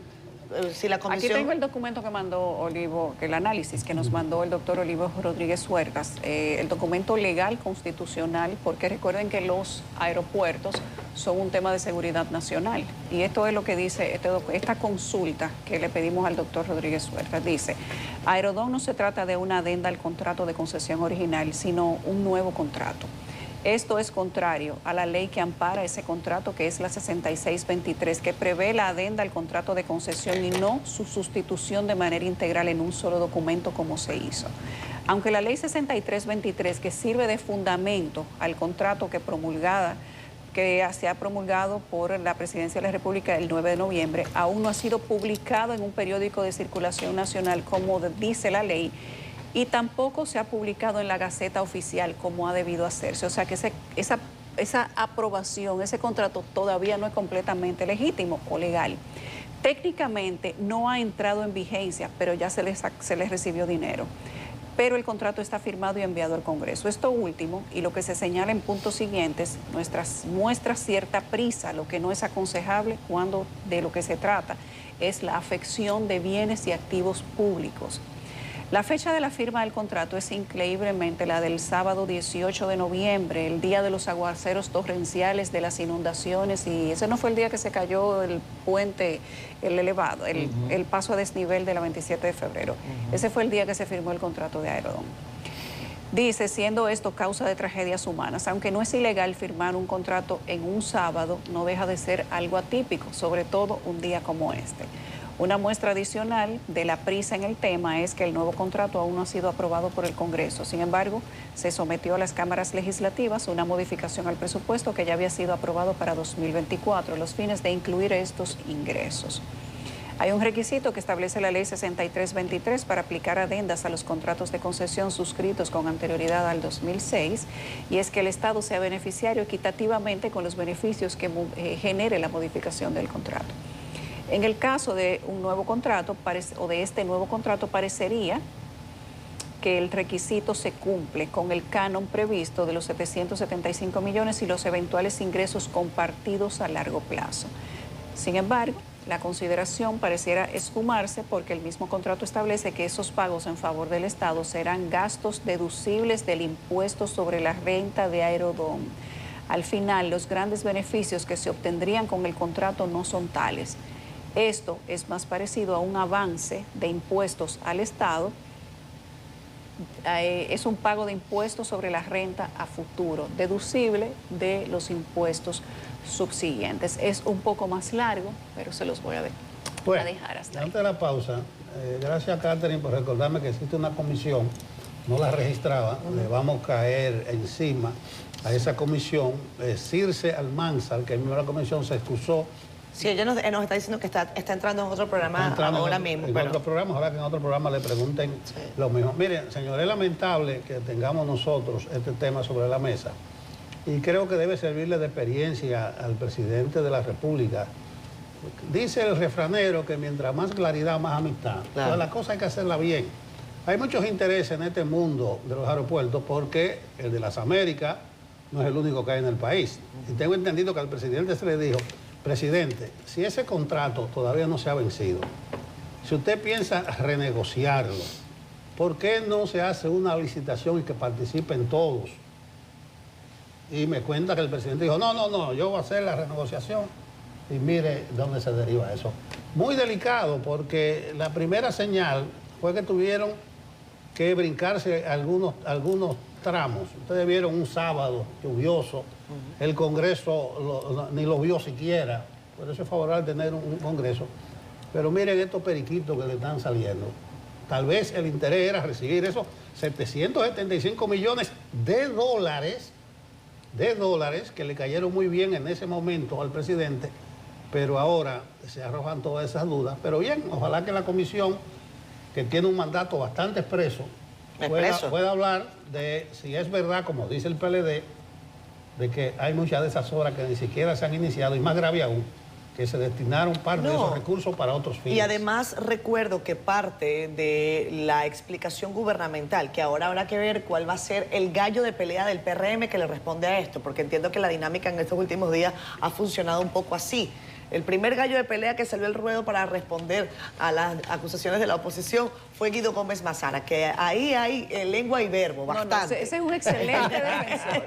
Si la comisión... Aquí tengo el documento que mandó Olivo, el análisis que nos mandó el doctor Olivo Rodríguez Huertas, el documento legal constitucional, porque recuerden que los aeropuertos son un tema de seguridad nacional. Y esto es lo que dice esta consulta que le pedimos al doctor Rodríguez Huertas. Dice, Aerodón no se trata de una adenda al contrato de concesión original, sino un nuevo contrato. Esto es contrario a la ley que ampara ese contrato, que es la 6623, que prevé la adenda al contrato de concesión y no su sustitución de manera integral en un solo documento como se hizo. Aunque la ley 6323, que sirve de fundamento al contrato que se ha promulgado por la Presidencia de la República el 9 de noviembre, aún no ha sido publicado en un periódico de circulación nacional como dice la ley, y tampoco se ha publicado en la Gaceta Oficial como ha debido hacerse. O sea que esa aprobación, ese contrato todavía no es completamente legítimo o legal. Técnicamente no ha entrado en vigencia, pero ya se les recibió dinero. Pero el contrato está firmado y enviado al Congreso. Esto último, y lo que se señala en puntos siguientes, muestra cierta prisa, lo que no es aconsejable cuando de lo que se trata es la afección de bienes y activos públicos. La fecha de la firma del contrato es increíblemente la del sábado 18 de noviembre, el día de los aguaceros torrenciales, de las inundaciones, y ese no fue el día que se cayó el puente, el elevado, el paso a desnivel de la 27 de febrero. Ese fue el día que se firmó el contrato de Aerodón. Dice, siendo esto causa de tragedias humanas, aunque no es ilegal firmar un contrato en un sábado, no deja de ser algo atípico, sobre todo un día como este. Una muestra adicional de la prisa en el tema es que el nuevo contrato aún no ha sido aprobado por el Congreso. Sin embargo, se sometió a las cámaras legislativas una modificación al presupuesto que ya había sido aprobado para 2024, los fines de incluir estos ingresos. Hay un requisito que establece la ley 6323 para aplicar adendas a los contratos de concesión suscritos con anterioridad al 2006, y es que el Estado sea beneficiario equitativamente con los beneficios que genere la modificación del contrato. En el caso de un nuevo contrato, o de este nuevo contrato, parecería que el requisito se cumple con el canon previsto de los 775 millones y los eventuales ingresos compartidos a largo plazo. Sin embargo, la consideración pareciera esfumarse porque el mismo contrato establece que esos pagos en favor del Estado serán gastos deducibles del impuesto sobre la renta de Aerodón. Al final, los grandes beneficios que se obtendrían con el contrato no son tales. Esto es más parecido a un avance de impuestos al Estado, es un pago de impuestos sobre la renta a futuro, deducible de los impuestos subsiguientes. Es un poco más largo, pero se los voy a dejar hasta ahí. Antes de la pausa, gracias a Catherine por recordarme que existe una comisión, no la registraba, le vamos a caer encima a esa comisión. Circe Almanzar, que el miembro de la comisión, se excusó. Sí, ella nos está diciendo que está entrando en otro programa ahora mismo. En otro programa, ojalá que en otro programa le pregunten lo mismo. Miren, señor, es lamentable que tengamos nosotros este tema sobre la mesa, y creo que debe servirle de experiencia al presidente de la República. Dice el refranero que mientras más claridad, más amistad. Claro. Pues la cosa hay que hacerla bien. Hay muchos intereses en este mundo de los aeropuertos, porque el de las Américas no es el único que hay en el país. Y tengo entendido que al presidente se le dijo: presidente, si ese contrato todavía no se ha vencido, si usted piensa renegociarlo, ¿por qué no se hace una licitación y que participen todos? Y me cuenta que el presidente dijo, no, yo voy a hacer la renegociación. Y mire dónde se deriva eso. Muy delicado, porque la primera señal fue que tuvieron que brincarse algunos tramos. Ustedes vieron un sábado lluvioso, el Congreso ni lo vio siquiera, por eso es favorable tener un Congreso. Pero miren estos periquitos que le están saliendo. Tal vez el interés era recibir esos 775 millones de dólares que le cayeron muy bien en ese momento al presidente, pero ahora se arrojan todas esas dudas. Pero bien, ojalá que la comisión, que tiene un mandato bastante expreso, pueda hablar de si es verdad, como dice el PLD, de que hay muchas de esas obras que ni siquiera se han iniciado, y más grave aún, que se destinaron parte de esos recursos para otros fines. Y además recuerdo que parte de la explicación gubernamental, que ahora habrá que ver cuál va a ser el gallo de pelea del PRM que le responde a esto, porque entiendo que la dinámica en estos últimos días ha funcionado un poco así. El primer gallo de pelea que salió al ruedo para responder a las acusaciones de la oposición fue Guido Gómez Mazara, que ahí hay lengua y verbo, bastante. No, ese es un excelente defensor,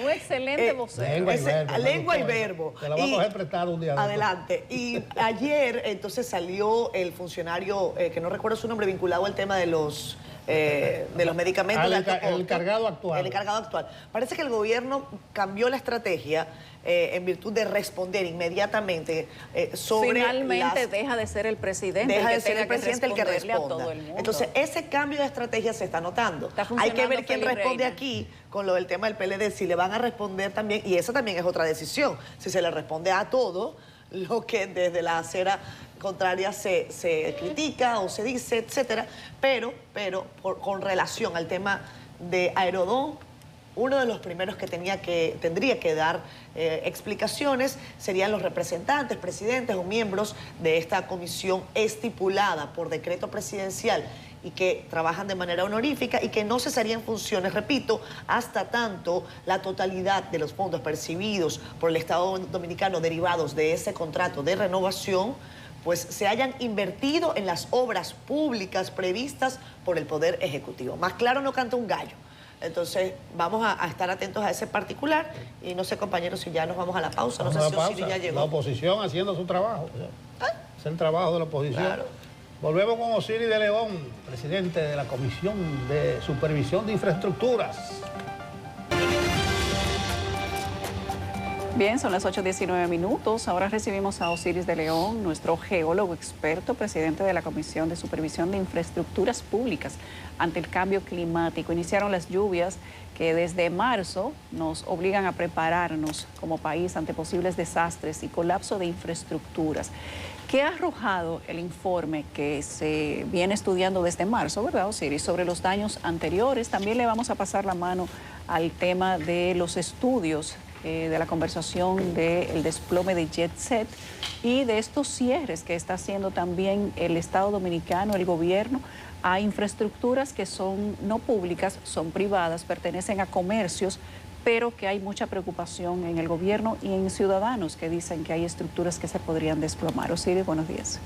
un excelente vocero. Lengua y verbo. Te la voy a coger prestado un día. Adelante. Y ayer entonces salió el funcionario, que no recuerdo su nombre, vinculado al tema de los medicamentos. El encargado actual. El encargado actual. Parece que el gobierno cambió la estrategia en virtud de responder inmediatamente sobre Finalmente deja de ser el presidente deja el de ser el presidente el que responderle a responda. todo el mundo. Entonces, ese cambio de estrategia se está notando. Hay que ver quién responde aquí con lo del tema del PLD, si le van a responder también, y esa también es otra decisión, si se le responde a todo lo que desde la acera contraria se critica o se dice, etcétera, pero con relación al tema de Aerodón, uno de los primeros que tendría que dar explicaciones serían los representantes, presidentes o miembros de esta comisión estipulada por decreto presidencial y que trabajan de manera honorífica y que no cesarían funciones, repito, hasta tanto la totalidad de los fondos percibidos por el Estado Dominicano derivados de ese contrato de renovación pues se hayan invertido en las obras públicas previstas por el Poder Ejecutivo. Más claro no canta un gallo. Entonces, vamos a estar atentos a ese particular. Y no sé, compañeros, si ya nos vamos a la pausa. No sé si Osiris ya llegó. La oposición haciendo su trabajo. Es el trabajo de la oposición. Claro. Volvemos con Osiris de León, presidente de la Comisión de Supervisión de Infraestructuras. Bien, son las 8:19 minutos. Ahora recibimos a Osiris de León, nuestro geólogo experto, presidente de la Comisión de Supervisión de Infraestructuras Públicas ante el cambio climático. Iniciaron las lluvias que desde marzo nos obligan a prepararnos como país ante posibles desastres y colapso de infraestructuras. ¿Qué ha arrojado el informe que se viene estudiando desde marzo, verdad, Osiris, sobre los daños anteriores? También le vamos a pasar la mano al tema de los estudios de la conversación del desplome de Jet Set y de estos cierres que está haciendo también el Estado Dominicano, el gobierno, a infraestructuras que son no públicas, son privadas, pertenecen a comercios, pero que hay mucha preocupación en el gobierno y en ciudadanos que dicen que hay estructuras que se podrían desplomar. Osiris, buenos días.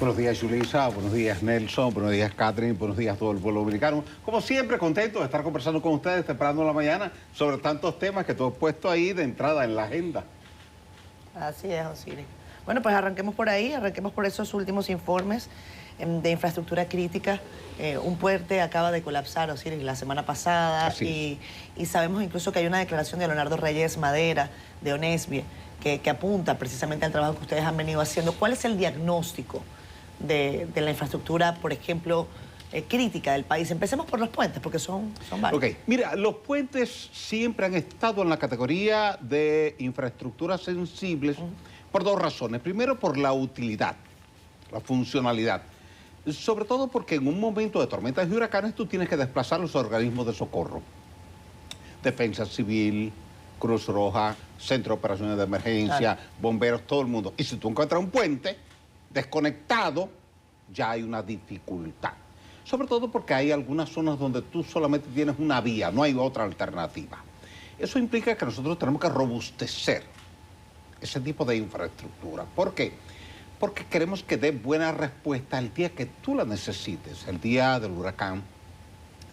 Buenos días, Yulisa. Buenos días, Nelson. Buenos días, Catherine. Buenos días a todo el pueblo dominicano. Como siempre, contento de estar conversando con ustedes temprano en la mañana sobre tantos temas que tú has puesto ahí de entrada en la agenda. Así es, Osiris. Bueno, pues arranquemos por ahí, arranquemos por esos últimos informes de infraestructura crítica. Un puente acaba de colapsar, Osiris, la semana pasada y sabemos incluso que hay una declaración de Leonardo Reyes Madera, de Onesbie, que apunta precisamente al trabajo que ustedes han venido haciendo. ¿Cuál es el diagnóstico de la infraestructura, por ejemplo, crítica del país? Empecemos por los puentes, porque son varios. Ok, mira, los puentes siempre han estado en la categoría de infraestructuras sensibles por dos razones. Primero, por la utilidad, la funcionalidad. Sobre todo porque en un momento de tormentas y huracanes tú tienes que desplazar los organismos de socorro. Defensa Civil, Cruz Roja, Centro de Operaciones de Emergencia, bomberos, todo el mundo. Y si tú encuentras un puente desconectado, ya hay una dificultad. Sobre todo porque hay algunas zonas donde tú solamente tienes una vía, no hay otra alternativa. Eso implica que nosotros tenemos que robustecer ese tipo de infraestructura. ¿Por qué? Porque queremos que dé buena respuesta el día que tú la necesites, el día del huracán,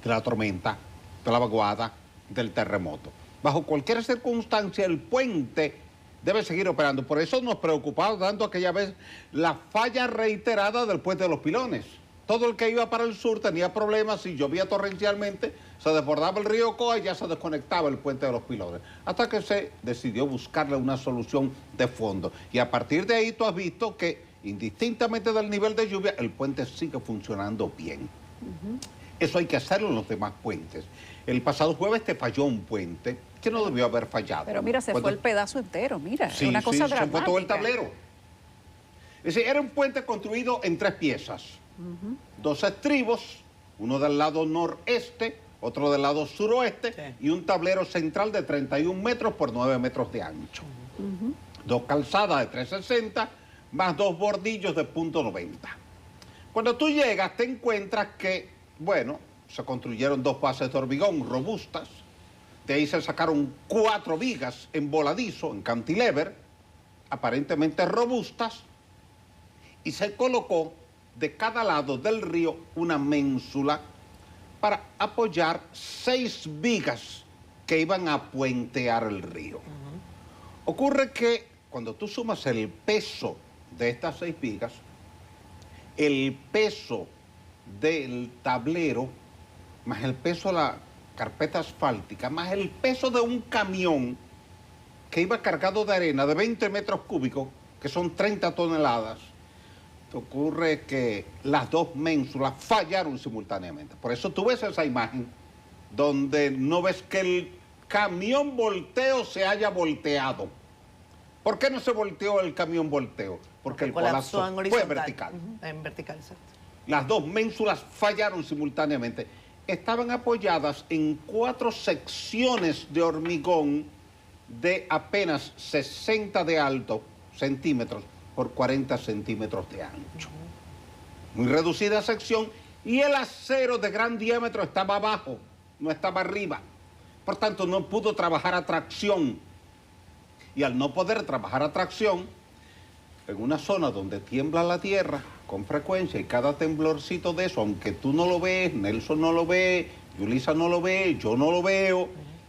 de la tormenta, de la vaguada, del terremoto. Bajo cualquier circunstancia, el puente debe seguir operando. Por eso nos preocupaba tanto aquella vez la falla reiterada del puente de los Pilones. Todo el que iba para el sur tenía problemas, si llovía torrencialmente, se desbordaba el río Coa y ya se desconectaba el puente de los Pilones. Hasta que se decidió buscarle una solución de fondo. Y a partir de ahí tú has visto que, indistintamente del nivel de lluvia, el puente sigue funcionando bien. Eso hay que hacerlo en los demás puentes. El pasado jueves te falló un puente que no debió haber fallado. Pero mira, se fue el pedazo entero, mira, sí, una cosa dramática. Se fue todo el tablero. Es decir, era un puente construido en 3 piezas. 2 estribos, uno del lado noreste, otro del lado suroeste, y un tablero central de 31 metros por 9 metros de ancho. 2 calzadas de 360 más 2 bordillos de .90. Cuando tú llegas te encuentras que, bueno, se construyeron 2 bases de hormigón robustas, de ahí se sacaron 4 vigas en voladizo, en cantilever, aparentemente robustas, y se colocó de cada lado del río una ménsula para apoyar 6 vigas que iban a puentear el río. Ocurre que cuando tú sumas el peso de estas 6 vigas, el peso del tablero, más el peso de la carpeta asfáltica, más el peso de un camión que iba cargado de arena de 20 metros cúbicos, que son 30 toneladas, ocurre que las 2 ménsulas fallaron simultáneamente. Por eso tú ves esa imagen donde no ves que el camión volteo se haya volteado. ¿Por qué no se volteó el camión volteo? Porque el colapso fue vertical. En vertical, exacto. Las 2 ménsulas fallaron simultáneamente. Estaban apoyadas en 4 secciones de hormigón de apenas 60 de alto centímetros por 40 centímetros de ancho. Muy reducida sección, y el acero de gran diámetro estaba abajo, no estaba arriba. Por tanto, no pudo trabajar a tracción. Y al no poder trabajar a tracción, en una zona donde tiembla la tierra con frecuencia, y cada temblorcito de eso, aunque tú no lo ves, Nelson no lo ve, Yulisa no lo ve, yo no lo veo,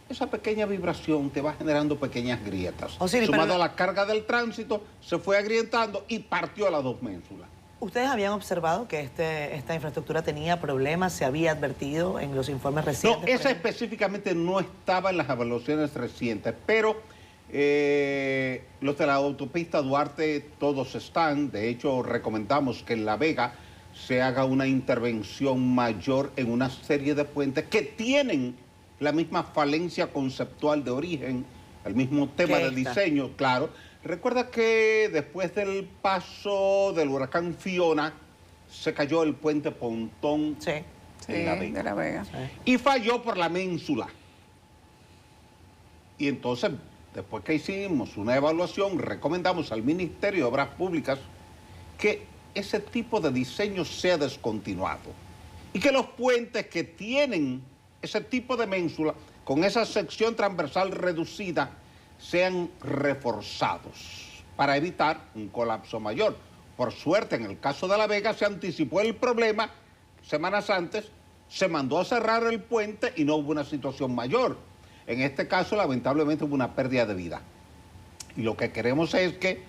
esa pequeña vibración te va generando pequeñas grietas. Sumado a la carga del tránsito, se fue agrietando y partió las 2 ménsulas. ¿Ustedes habían observado que esta infraestructura tenía problemas? ¿Se había advertido en los informes recientes? No, esa específicamente no estaba en las evaluaciones recientes, pero los de la autopista Duarte todos están. De hecho, recomendamos que en La Vega se haga una intervención mayor en una serie de puentes que tienen la misma falencia conceptual de origen, el mismo tema de diseño, claro. Recuerda que después del paso del huracán Fiona se cayó el puente Pontón en La Vega. De La Vega. Y falló por la ménsula. Y entonces, después que hicimos una evaluación, recomendamos al Ministerio de Obras Públicas que ese tipo de diseño sea descontinuado y que los puentes que tienen ese tipo de ménsula, con esa sección transversal reducida, sean reforzados para evitar un colapso mayor. Por suerte, en el caso de La Vega, se anticipó el problema semanas antes, se mandó a cerrar el puente y no hubo una situación mayor. En este caso, lamentablemente, hubo una pérdida de vida. Y lo que queremos es que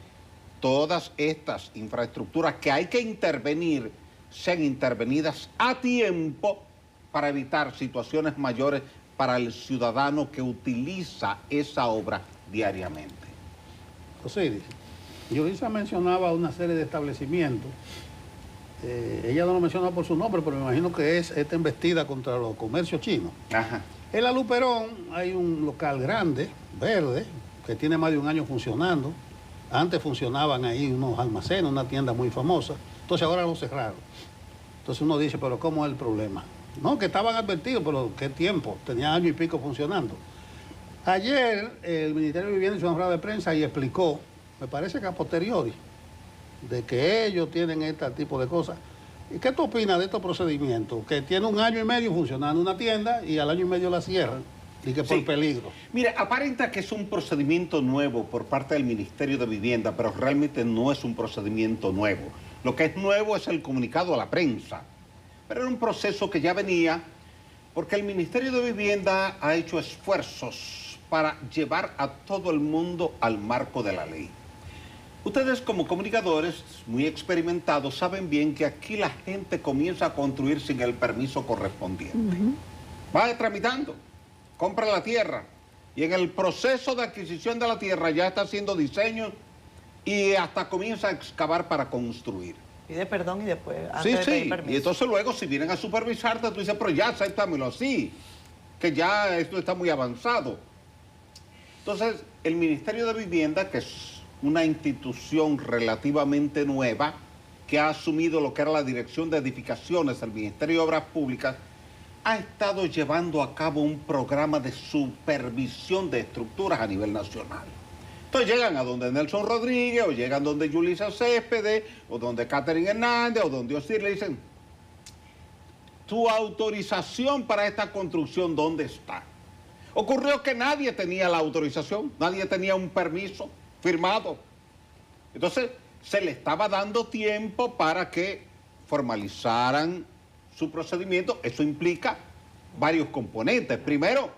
todas estas infraestructuras que hay que intervenir sean intervenidas a tiempo para evitar situaciones mayores para el ciudadano que utiliza esa obra diariamente. Osiris, Yulisa mencionaba una serie de establecimientos. Ella no lo menciona por su nombre, pero me imagino que es esta embestida contra los comercios chinos. Ajá. En La Luperón hay un local grande, verde, que tiene más de 1 año funcionando. Antes funcionaban ahí unos almacenes, una tienda muy famosa. Entonces ahora lo cerraron. Entonces uno dice, pero ¿cómo es el problema? No, que estaban advertidos, pero ¿qué tiempo? Tenía 1 año y pico funcionando. Ayer el Ministerio de Vivienda hizo una rueda de prensa y explicó, me parece que a posteriori, de que ellos tienen este tipo de cosas. ¿Y qué tú opinas de estos procedimientos? Que tiene 1 año y medio funcionando una tienda y al año y medio la cierran, y que por peligro. Mire, aparenta que es un procedimiento nuevo por parte del Ministerio de Vivienda, pero realmente no es un procedimiento nuevo. Lo que es nuevo es el comunicado a la prensa. Pero era un proceso que ya venía porque el Ministerio de Vivienda ha hecho esfuerzos para llevar a todo el mundo al marco de la ley. Ustedes como comunicadores muy experimentados saben bien que aquí la gente comienza a construir sin el permiso correspondiente. Va tramitando, compra la tierra y en el proceso de adquisición de la tierra ya está haciendo diseños y hasta comienza a excavar para construir. Pide perdón y después antes de pedir permiso. Y entonces luego si vienen a supervisarte, tú dices, pero ya acéptamelo así, que ya esto está muy avanzado. Entonces, el Ministerio de Vivienda, que es una institución relativamente nueva, que ha asumido lo que era la Dirección de Edificaciones del Ministerio de Obras Públicas, ha estado llevando a cabo un programa de supervisión de estructuras a nivel nacional. Entonces llegan a donde Nelson Rodríguez, o llegan donde Yulisa Céspedes, o donde Catherine Hernández, o donde Osir, le dicen, tu autorización para esta construcción, ¿dónde está? Ocurrió que nadie tenía la autorización, nadie tenía un permiso firmado. Entonces, se le estaba dando tiempo para que formalizaran su procedimiento. Eso implica varios componentes. Primero,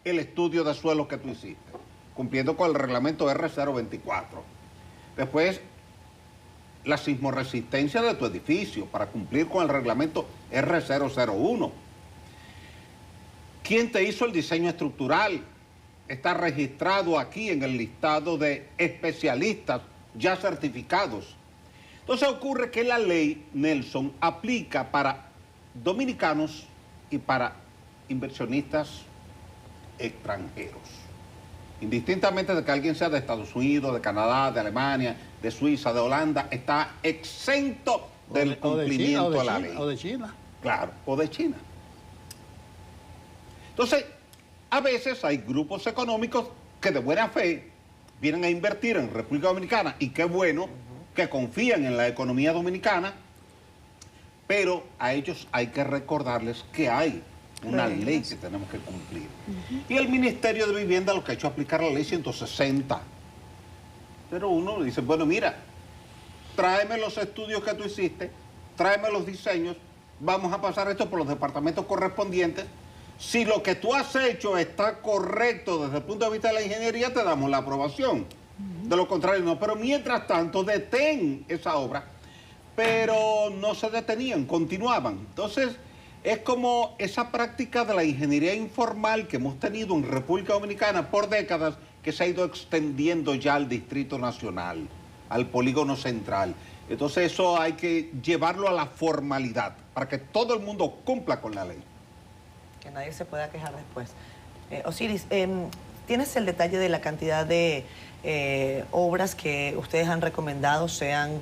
el estudio de suelo que tú hiciste, cumpliendo con el reglamento R024. Después, la sismoresistencia de tu edificio para cumplir con el reglamento R001. ¿Quién te hizo el diseño estructural? Está registrado aquí en el listado de especialistas ya certificados. Entonces ocurre que la ley, Nelson, aplica para dominicanos y para inversionistas extranjeros. Indistintamente de que alguien sea de Estados Unidos, de Canadá, de Alemania, de Suiza, de Holanda, está exento del cumplimiento de la ley. O de China. Claro, o de China. Entonces, a veces hay grupos económicos que de buena fe vienen a invertir en República Dominicana, y qué bueno que confían en la economía dominicana, pero a ellos hay que recordarles que hay una ley que tenemos que cumplir. Y el Ministerio de Vivienda lo que ha hecho es aplicar la ley 160. Pero uno dice, bueno, mira, tráeme los estudios que tú hiciste, tráeme los diseños, vamos a pasar esto por los departamentos correspondientes. Si lo que tú has hecho está correcto desde el punto de vista de la ingeniería, te damos la aprobación. De lo contrario, no. Pero mientras tanto, detén esa obra. Pero no se detenían, continuaban. Entonces, es como esa práctica de la ingeniería informal que hemos tenido en República Dominicana por décadas, que se ha ido extendiendo ya al Distrito Nacional, al Polígono Central. Entonces, eso hay que llevarlo a la formalidad, para que todo el mundo cumpla con la ley. Que nadie se pueda quejar después. Osiris, ¿tienes el detalle de la cantidad de obras que ustedes han recomendado sean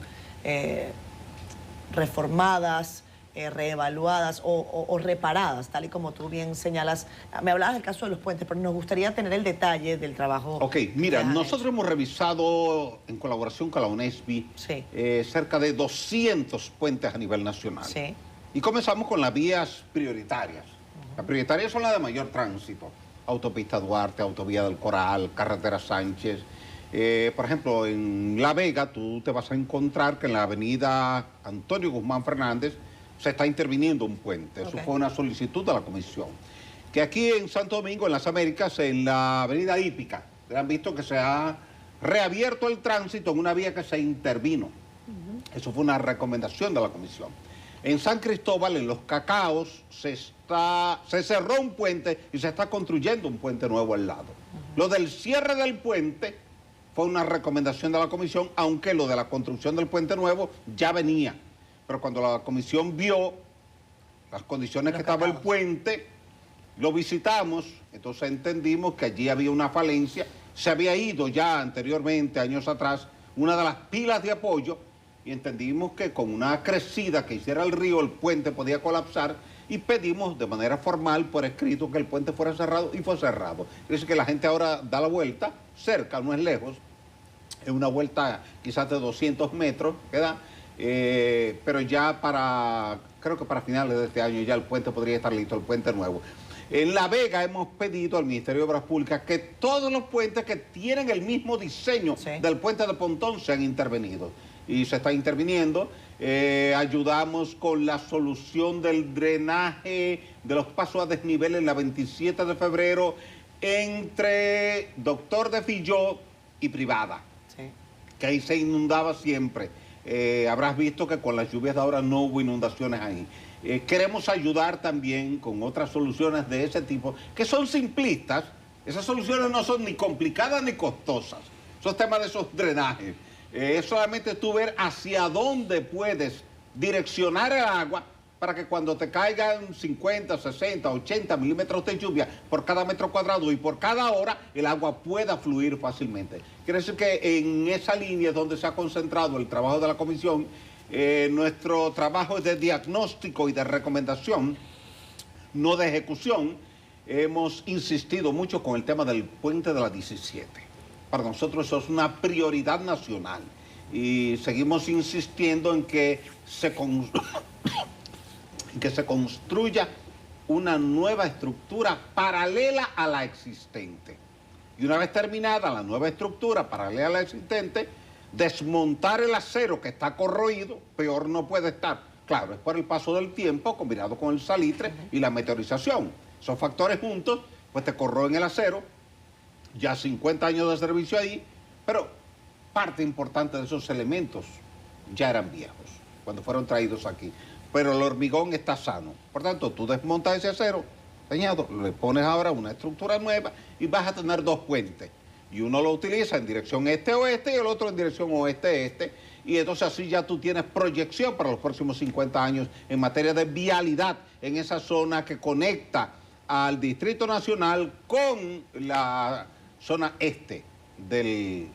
reformadas, reevaluadas o reparadas, tal y como tú bien señalas? Me hablabas del caso de los puentes, pero nos gustaría tener el detalle del trabajo. Ok, mira, nosotros hemos revisado en colaboración con la UNESBI cerca de 200 puentes a nivel nacional. Sí. Y comenzamos con las vías prioritarias. Las prioritarias son las de mayor tránsito. Autopista Duarte, Autovía del Coral, Carretera Sánchez. Por ejemplo, en La Vega tú te vas a encontrar que en la avenida Antonio Guzmán Fernández se está interviniendo un puente. Eso fue una solicitud de la comisión. Que aquí en Santo Domingo, en las Américas, en la avenida Hípica, han visto que se ha reabierto el tránsito en una vía que se intervino. Eso fue una recomendación de la comisión. En San Cristóbal, en Los Cacaos, se cerró un puente y se está construyendo un puente nuevo al lado. Lo del cierre del puente fue una recomendación de la comisión, aunque lo de la construcción del puente nuevo ya venía. Pero cuando la comisión vio las condiciones que estaba el puente, lo visitamos, entonces entendimos que allí había una falencia. Se había ido ya anteriormente, años atrás, una de las pilas de apoyo, y entendimos que con una crecida que hiciera el río, el puente podía colapsar, y pedimos de manera formal, por escrito, que el puente fuera cerrado, y fue cerrado. Es decir, que la gente ahora da la vuelta, cerca, no es lejos, es una vuelta quizás de 200 metros, ¿verdad? Pero ya creo que para finales de este año ya el puente podría estar listo, el puente nuevo. En La Vega hemos pedido al Ministerio de Obras Públicas que todos los puentes que tienen el mismo diseño del puente de Pontón sean intervenidos. Y se está interviniendo. Ayudamos con la solución del drenaje de los pasos a desnivel en la 27 de febrero entre Doctor de Filló y Privada, que ahí se inundaba siempre. Habrás visto que con las lluvias de ahora no hubo inundaciones ahí. Queremos ayudar también con otras soluciones de ese tipo, que son simplistas. Esas soluciones no son ni complicadas ni costosas. Esos temas de esos drenajes. Es solamente tú ver hacia dónde puedes direccionar el agua para que cuando te caigan 50, 60, 80 milímetros de lluvia por cada metro cuadrado y por cada hora, el agua pueda fluir fácilmente. Quiere decir que en esa línea es donde se ha concentrado el trabajo de la comisión. Nuestro trabajo es de diagnóstico y de recomendación, no de ejecución. Hemos insistido mucho con el tema del puente de la 17. Para nosotros eso es una prioridad nacional. Y seguimos insistiendo en que se construya una nueva estructura paralela a la existente. Y una vez terminada la nueva estructura paralela a la existente, desmontar el acero que está corroído, peor no puede estar. Claro, es por el paso del tiempo combinado con el salitre y la meteorización. Esos factores juntos, pues te corroen el acero, ya 50 años de servicio ahí, pero parte importante de esos elementos ya eran viejos cuando fueron traídos aquí. Pero el hormigón está sano. Por tanto, tú desmontas ese acero dañado, le pones ahora una estructura nueva y vas a tener dos puentes. Y uno lo utiliza en dirección este-oeste y el otro en dirección oeste-este. Y entonces así ya tú tienes proyección para los próximos 50 años en materia de vialidad en esa zona que conecta al Distrito Nacional con la zona este de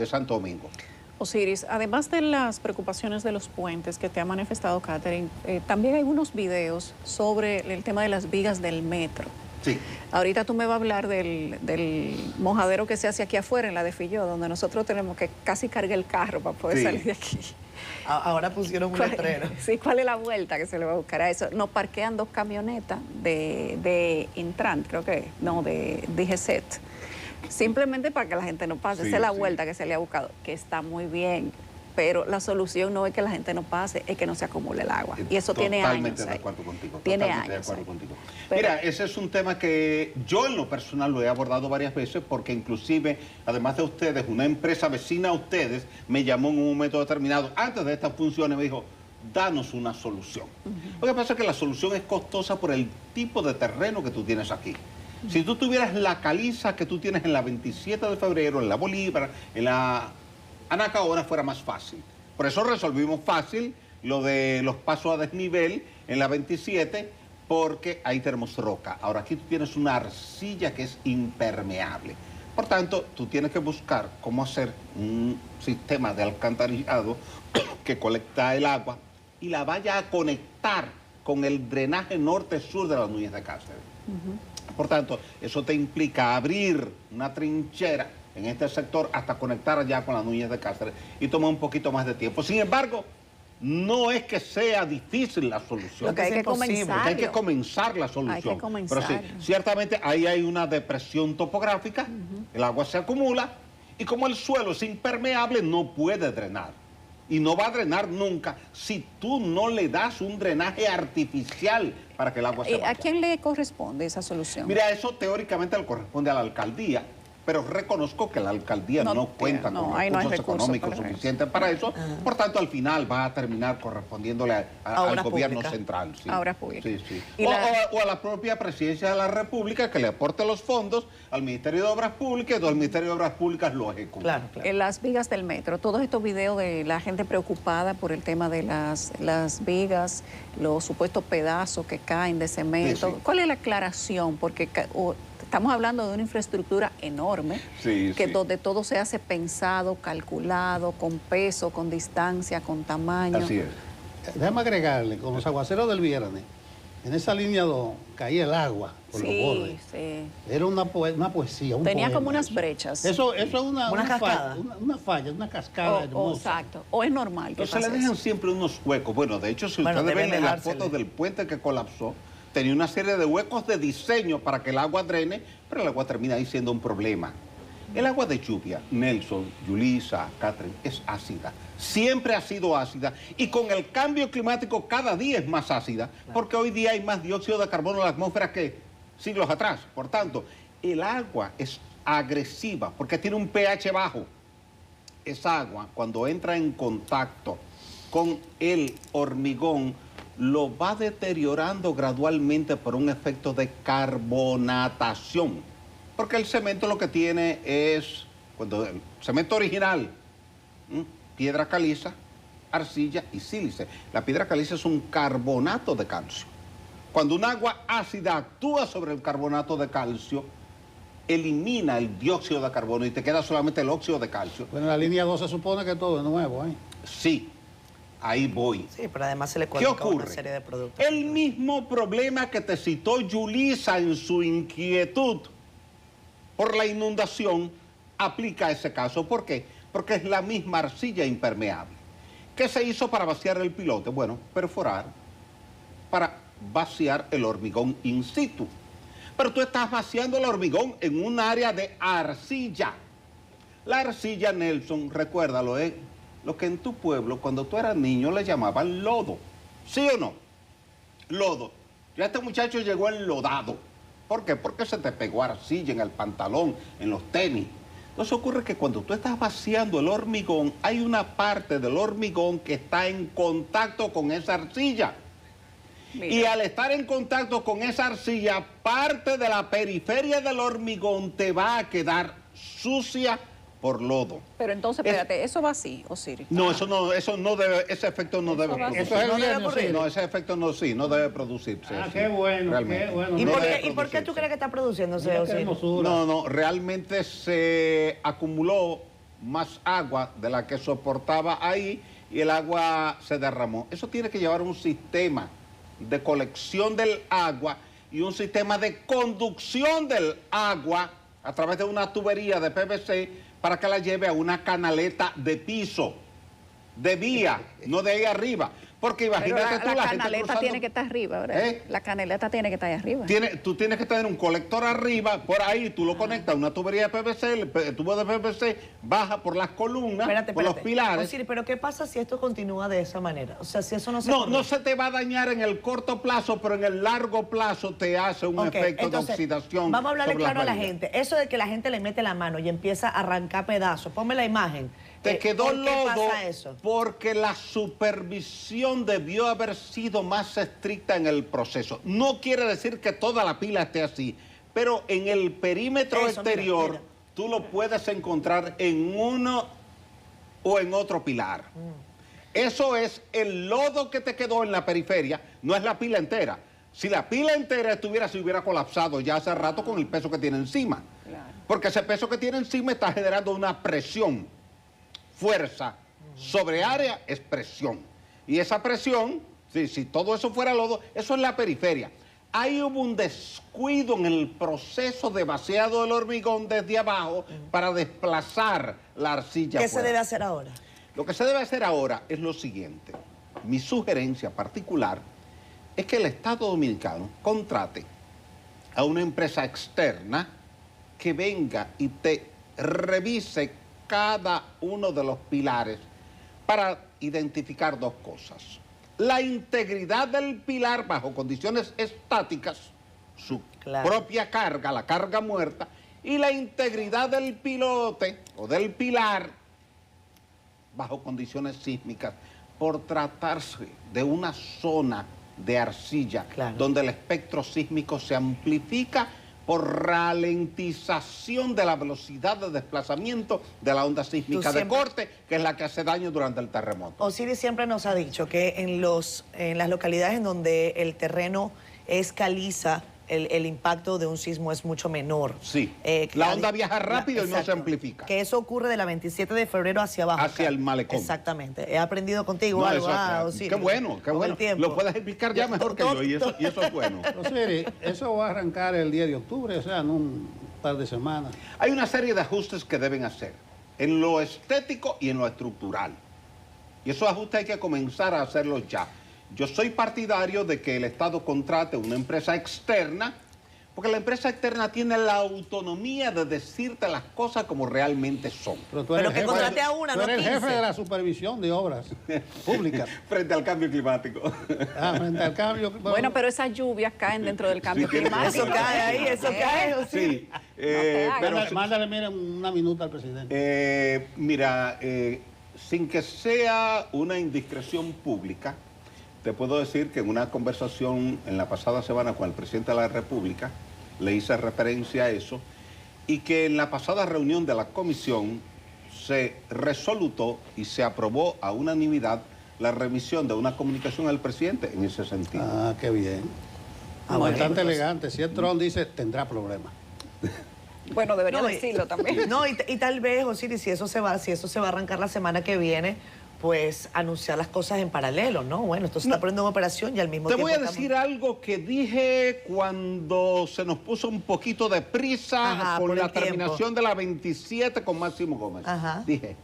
Santo Domingo. Osiris, además de las preocupaciones de los puentes que te ha manifestado Catherine, también hay unos videos sobre el tema de las vigas del metro. Sí. Ahorita tú me vas a hablar del mojadero que se hace aquí afuera en la de Filló, donde nosotros tenemos que casi cargar el carro para poder salir de aquí. Ahora pusieron un letrero. Sí, ¿cuál es la vuelta que se le va a buscar a eso? Nos parquean dos camionetas de Intran, creo que, no, de DGCET. Simplemente para que la gente no pase. Sí, esa es la sí. vuelta que se le ha buscado, que está muy bien. Pero la solución no es que la gente no pase, es que no se acumule el agua. Y eso tiene años. Totalmente de acuerdo contigo. Tiene Totalmente años. de acuerdo contigo. Pero- Mira, ese es un tema que yo en lo personal lo he abordado varias veces porque inclusive, además de ustedes, una empresa vecina a ustedes me llamó en un momento determinado, antes de estas funciones, me dijo, danos una solución. Lo que pasa es que la solución es costosa por el tipo de terreno que tú tienes aquí. Si tú tuvieras la caliza que tú tienes en la 27 de febrero, en la Bolívar, en la Anacaona, fuera más fácil. Por eso resolvimos fácil lo de los pasos a desnivel en la 27, porque ahí tenemos roca. Ahora aquí tú tienes una arcilla que es impermeable. Por tanto, tú tienes que buscar cómo hacer un sistema de alcantarillado que colecta el agua y la vaya a conectar con el drenaje norte-sur de las Núñez de Cáceres. Por tanto, eso te implica abrir una trinchera en este sector hasta conectar allá con las Núñez de Cáceres y toma un poquito más de tiempo. Sin embargo, no es que sea difícil la solución. Lo que hay que comenzar. Porque hay que comenzar la solución. Hay que comenzar. Pero sí, ciertamente ahí hay una depresión topográfica, el agua se acumula y como el suelo es impermeable no puede drenar. Y no va a drenar nunca si tú no le das un drenaje artificial para que el agua se vaya. ¿A quién le corresponde esa solución? Mira, eso teóricamente le corresponde a la alcaldía, pero reconozco que la alcaldía no cuenta con ahí no hay recursos recursos económicos para eso. suficientes para eso. Por tanto, al final va a terminar correspondiéndole al Obras gobierno públicas. central. Sí. A obras públicas. Sí, sí. Y O a la propia presidencia de la República que le aporte los fondos al Ministerio de Obras Públicas y entonces el Ministerio de Obras Públicas lo ejecuta. Claro, claro. En las vigas del metro, todos estos videos de la gente preocupada por el tema de las vigas, los supuestos pedazos que caen de cemento. Sí, sí. ¿Cuál es la aclaración? Porque estamos hablando de una infraestructura enorme, Sí, que sí. donde todo se hace pensado, calculado, con peso, con distancia, con tamaño. Así es. Déjame agregarle, con los aguaceros del viernes, en esa línea 2 caía el agua por los bordes. Sí. Era una poesía, un Tenía poema como unas eso. brechas. Eso es una cascada. falla, una cascada hermosa. Exacto. O es normal que Pero se le pase dejan eso. siempre unos huecos. Bueno, de hecho, si Bueno, ustedes deben ven en la dejársele. foto del puente que colapsó, tenía una serie de huecos de diseño para que el agua drene, pero el agua termina ahí siendo un problema. El agua de lluvia, Nelson, Yulisa, Catherine, es ácida. Siempre ha sido ácida y con el cambio climático cada día es más ácida, porque hoy día hay más dióxido de carbono en la atmósfera que siglos atrás. Por tanto, el agua es agresiva porque tiene un pH bajo. Esa agua, cuando entra en contacto con el hormigón, lo va deteriorando gradualmente por un efecto de carbonatación. Porque el cemento lo que tiene es, cuando el cemento original, piedra caliza, arcilla y sílice. La piedra caliza es un carbonato de calcio. Cuando un agua ácida actúa sobre el carbonato de calcio, elimina el dióxido de carbono y te queda solamente el óxido de calcio. Bueno, en la línea 2 se supone que todo es nuevo, ¿eh? Sí, ahí voy. Sí, pero además se le ¿Qué coloca una ocurre? serie de productos. El mismo problema que te citó Yulisa en su inquietud por la inundación aplica a ese caso. ¿Por qué? Porque es la misma arcilla impermeable. ¿Qué se hizo para vaciar el pilote? Bueno, perforar para vaciar el hormigón in situ. Pero tú estás vaciando el hormigón en un área de arcilla. La arcilla, Nelson, recuérdalo, es lo que en tu pueblo, cuando tú eras niño, le llamaban lodo. ¿Sí o no? Lodo. Ya este muchacho llegó enlodado. ¿Por qué? Porque se te pegó arcilla en el pantalón, en los tenis. Entonces ocurre que cuando tú estás vaciando el hormigón, hay una parte del hormigón que está en contacto con esa arcilla. Mira. Y al estar en contacto con esa arcilla, parte de la periferia del hormigón te va a quedar sucia por lodo. Pero entonces, espérate, ¿eso va así, Osiris? No, eso no debe, ese efecto no debe producirse. Eso es el viernes, sí. No, ese efecto no debe producirse. Ah, qué bueno, realmente. qué bueno. ¿Y por qué tú crees que está produciéndose, Osiris? No, realmente se acumuló más agua de la que soportaba ahí y el agua se derramó. Eso tiene que llevar un sistema de colección del agua y un sistema de conducción del agua a través de una tubería de PVC para que la lleve a una canaleta de piso, de vía, no de ahí arriba. Porque imagínate tú, la canaleta tiene que estar arriba, ¿verdad? La canaleta tiene que estar ahí arriba. Tú tienes que tener un colector arriba, por ahí tú lo conectas a una tubería de PVC, el tubo de PVC baja por las columnas, por los pilares. Osiris, pero ¿qué pasa si esto continúa de esa manera? O sea, si eso no se... No se te va a dañar en el corto plazo, pero en el largo plazo te hace un efecto de oxidación. Vamos a hablarle claro a la gente. Eso de que la gente le mete la mano y empieza a arrancar pedazos, ponme la imagen. Te quedó lodo. ¿Por qué pasa eso? Porque la supervisión debió haber sido más estricta en el proceso. No quiere decir que toda la pila esté así, pero en el perímetro exterior mira. Tú lo puedes encontrar en uno o en otro pilar. Eso es el lodo que te quedó en la periferia, no es la pila entera. Si la pila entera se hubiera colapsado ya hace rato con el peso que tiene encima. Claro. Porque ese peso que tiene encima está generando una presión. Fuerza sobre área es presión. Y esa presión, si todo eso fuera lodo, eso es la periferia. Ahí hubo un descuido en el proceso de vaciado del hormigón desde abajo para desplazar la arcilla. ¿Qué se debe hacer ahora? Lo que se debe hacer ahora es lo siguiente. Mi sugerencia particular es que el Estado Dominicano contrate a una empresa externa que venga y te revise cada uno de los pilares para identificar dos cosas. La integridad del pilar bajo condiciones estáticas, su propia carga, la carga muerta, y la integridad del pilote o del pilar bajo condiciones sísmicas, por tratarse de una zona de arcilla donde el espectro sísmico se amplifica por ralentización de la velocidad de desplazamiento de la onda sísmica de corte, que es la que hace daño durante el terremoto. Osiris siempre nos ha dicho que en las localidades en donde el terreno es caliza, el impacto de un sismo es mucho menor. Sí, la onda viaja rápido y no se amplifica. Que eso ocurre de la 27 de febrero hacia abajo. Hacia el malecón. Exactamente. He aprendido contigo algo, Osiris. Qué bueno, qué bueno. Lo puedes explicar ya mejor que yo, y eso es bueno. Osiris, eso va a arrancar el 10 de octubre, o sea, en un par de semanas. Hay una serie de ajustes que deben hacer, en lo estético y en lo estructural. Y esos ajustes hay que comenzar a hacerlos ya. Yo soy partidario de que el Estado contrate una empresa externa, porque la empresa externa tiene la autonomía de decirte las cosas como realmente son. Pero que contrate a una, tú eres el jefe de la supervisión de obras públicas. Frente al cambio climático. Frente al cambio climático. Bueno, pero esas lluvias caen dentro del cambio climático. Eso cae ahí, eso cae. Sí. Pero mándale, miren, una minuta al presidente. Sin que sea una indiscreción pública, te puedo decir que en una conversación en la pasada semana con el presidente de la República le hice referencia a eso, y que en la pasada reunión de la comisión se resolutó y se aprobó a unanimidad la remisión de una comunicación al presidente en ese sentido. Ah, qué bien. Bastante elegante. Si el Trump dice, tendrá problemas. Bueno, debería decirlo también. No, y tal vez, Osiris, si eso se va a arrancar la semana que viene, pues anunciar las cosas en paralelo, ¿no? Bueno, esto se está poniendo en operación y al mismo Te tiempo... voy a decir algo que dije cuando se nos puso un poquito de prisa con la terminación de la 27 con Máximo Gómez. Dije,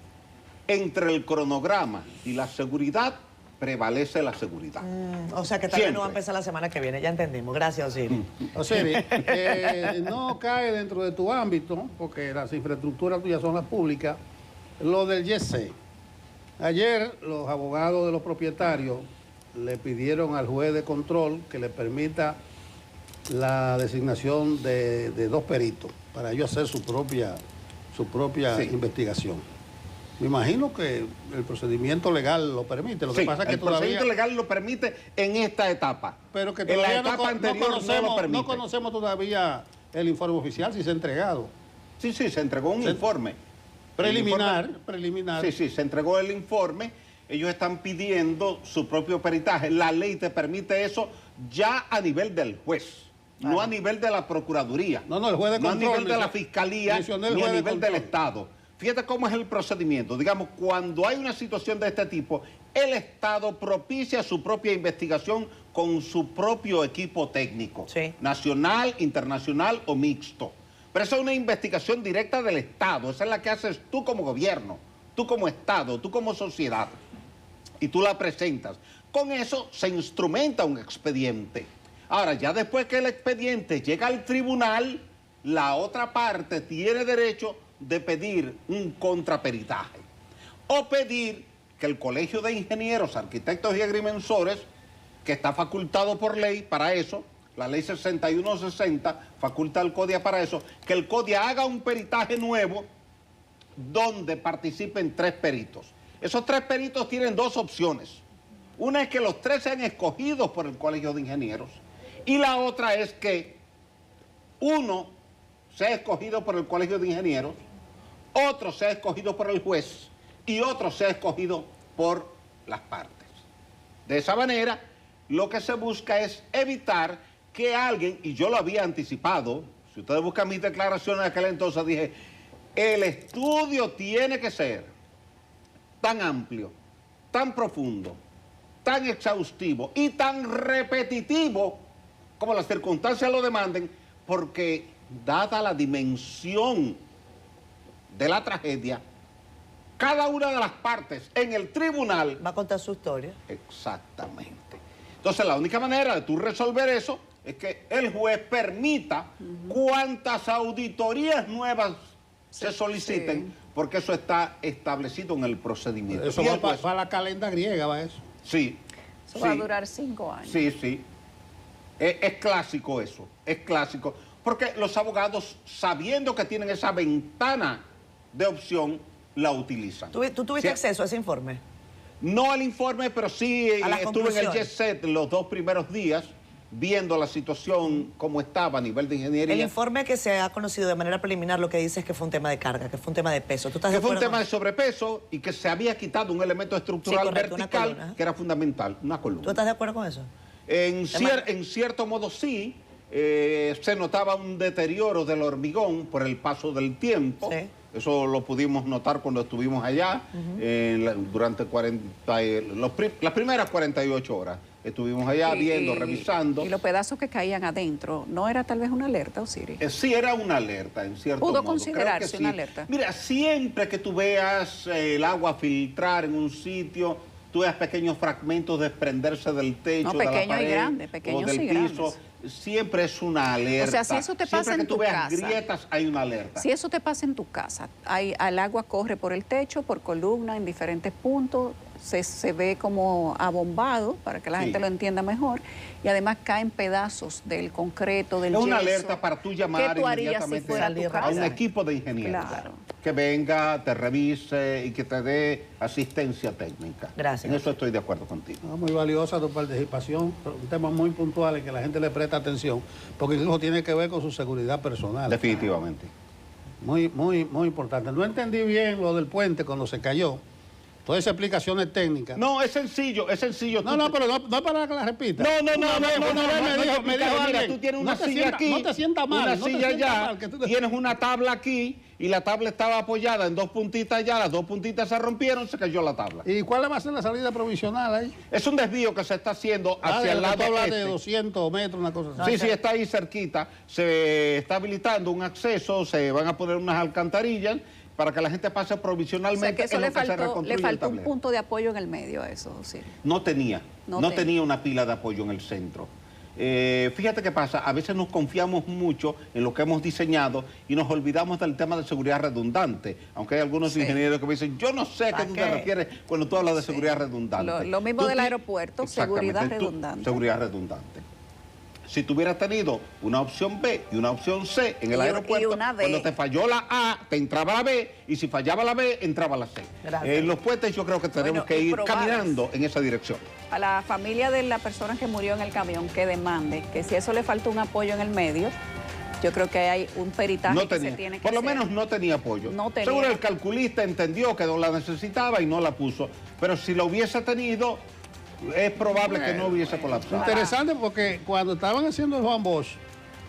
entre el cronograma y la seguridad, prevalece la seguridad. O sea que tal vez no va a empezar la semana que viene, ya entendimos. Gracias, Osiris. Osiris, no cae dentro de tu ámbito, porque las infraestructuras tuyas son las públicas, lo del YESE. Ayer los abogados de los propietarios le pidieron al juez de control que le permita la designación de 2 peritos para ellos hacer su propia investigación. Me imagino que el procedimiento legal lo permite. Lo que pasa es que el procedimiento legal lo permite en esta etapa. Pero que en la etapa anterior no lo permite. No conocemos todavía el informe oficial, si se ha entregado. Sí, se entregó un informe. Preliminar. Sí, se entregó el informe. Ellos están pidiendo su propio peritaje. La ley te permite eso ya a nivel del juez, no a nivel de la Procuraduría. No, el juez de control. No a nivel de la Fiscalía, ni a nivel del Estado. Fíjate cómo es el procedimiento. Digamos, cuando hay una situación de este tipo, el Estado propicia su propia investigación con su propio equipo técnico, nacional, internacional o mixto. Pero esa es una investigación directa del Estado. Esa es la que haces tú como gobierno, tú como Estado, tú como sociedad. Y tú la presentas. Con eso se instrumenta un expediente. Ahora, ya después que el expediente llega al tribunal, la otra parte tiene derecho de pedir un contraperitaje o pedir que el Colegio de Ingenieros, Arquitectos y Agrimensores, que está facultado por ley para eso, la ley 6160 faculta al CODIA para eso, que el CODIA haga un peritaje nuevo donde participen 3 peritos. Esos 3 peritos tienen 2 opciones. Una es que los 3 sean escogidos por el Colegio de Ingenieros y la otra es que uno sea escogido por el Colegio de Ingenieros, otro sea escogido por el juez y otro sea escogido por las partes. De esa manera, lo que se busca es evitar que alguien, y yo lo había anticipado, si ustedes buscan mis declaraciones de aquel entonces, dije, el estudio tiene que ser tan amplio, tan profundo, tan exhaustivo y tan repetitivo como las circunstancias lo demanden, porque dada la dimensión de la tragedia, cada una de las partes en el tribunal va a contar su historia. Exactamente. Entonces, la única manera de tú resolver eso es que el juez permita cuantas auditorías nuevas se soliciten, porque eso está establecido en el procedimiento. Eso va para la calenda griega, va eso. Sí. Eso va a durar 5 años. Sí. Es clásico eso, es clásico. Porque los abogados, sabiendo que tienen esa ventana de opción, la utilizan. ¿Tú tuviste acceso a ese informe? No al informe, pero sí estuve en el JET los 2 primeros días viendo la situación como estaba a nivel de ingeniería. El informe que se ha conocido de manera preliminar lo que dice es que fue un tema de carga, que fue un tema de peso. ¿Tú estás de acuerdo? Que fue un tema de sobrepeso y que se había quitado un elemento estructural vertical que era fundamental, una columna. ¿Tú estás de acuerdo con eso? En cierto modo sí. Se notaba un deterioro del hormigón por el paso del tiempo. Sí. Eso lo pudimos notar cuando estuvimos allá durante las primeras 48 horas. Estuvimos allá viendo, revisando. Y los pedazos que caían adentro, ¿no era tal vez una alerta, Osiris? Sí, era una alerta, en cierto modo. ¿Pudo considerarse una alerta? Mira, siempre que tú veas el agua filtrar en un sitio, tú veas pequeños fragmentos desprenderse del techo, de la pared, pequeños o del piso. Siempre es una alerta. O sea, si eso te pasa en tu casa, siempre que tú veas grietas, hay una alerta. Si eso te pasa en tu casa, el agua corre por el techo, por columna, en diferentes puntos, se ve como abombado, para que la gente lo entienda mejor, y además caen pedazos del concreto, del yeso. Es una alerta para tú llamar inmediatamente a un equipo de ingenieros. Claro. Que venga, te revise y que te dé asistencia técnica. Gracias. En eso estoy de acuerdo contigo. Muy valiosa tu participación, un tema muy puntual en que la gente le presta atención, porque incluso tiene que ver con su seguridad personal. Definitivamente. Muy importante. No entendí bien lo del puente cuando se cayó. todas esas explicaciones técnicas. No, es sencillo, es sencillo. No, pero no es para que la repita. No, me dijo, mira, tú tienes una silla aquí, no te sientas mal, una no te silla sientas allá, mal, que tú- tienes una tabla aquí y la tabla estaba apoyada en dos puntitas allá, las dos puntitas se rompieron, se cayó la tabla. ¿Y cuál va a ser la salida provisional ahí? Es un desvío que se está haciendo hacia el lado de este. 200 metros, una cosa así. Sí, está ahí cerquita, se está habilitando un acceso, se van a poner unas alcantarillas para que la gente pase O provisionalmente. sea que eso en le lo que se faltó reconstruye el un tablero. punto de apoyo en el medio a eso, sí. No tenía No tenía una pila de apoyo en el centro. Fíjate qué pasa, a veces nos confiamos mucho en lo que hemos diseñado y nos olvidamos del tema de seguridad redundante, aunque hay algunos ingenieros que me dicen, yo no sé a qué tú te refieres cuando tú hablas de seguridad redundante. Lo mismo del aeropuerto, seguridad redundante. Seguridad redundante. Si tú hubieras tenido una opción B y una opción C en el aeropuerto, y una D. cuando te falló la A, te entraba la B, y si fallaba la B, entraba la C. Gracias. En los puentes yo creo que tenemos que y ir probadas. caminando en esa dirección. A la familia de la persona que murió en el camión que demande que si eso le falta un apoyo en el medio, yo creo que hay un peritaje No que tenía, se tiene que por lo hacer. menos no tenía apoyo. No tenía. Seguro el calculista entendió que no la necesitaba y no la puso, pero si la hubiese tenido, es probable que no hubiese colapsado. Interesante porque cuando estaban haciendo el Juan Bosch,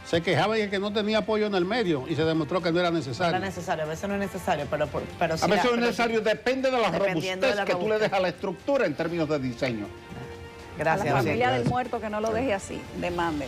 se quejaban de que no tenía apoyo en el medio y se demostró que no era No necesario. era necesario, a veces no es necesario, pero sí A veces pero es necesario, depende de la dependiendo robustez de la que tú le robustez. dejas a la estructura en términos de diseño. A Gracias. la familia sí. del muerto que no lo deje así, demande.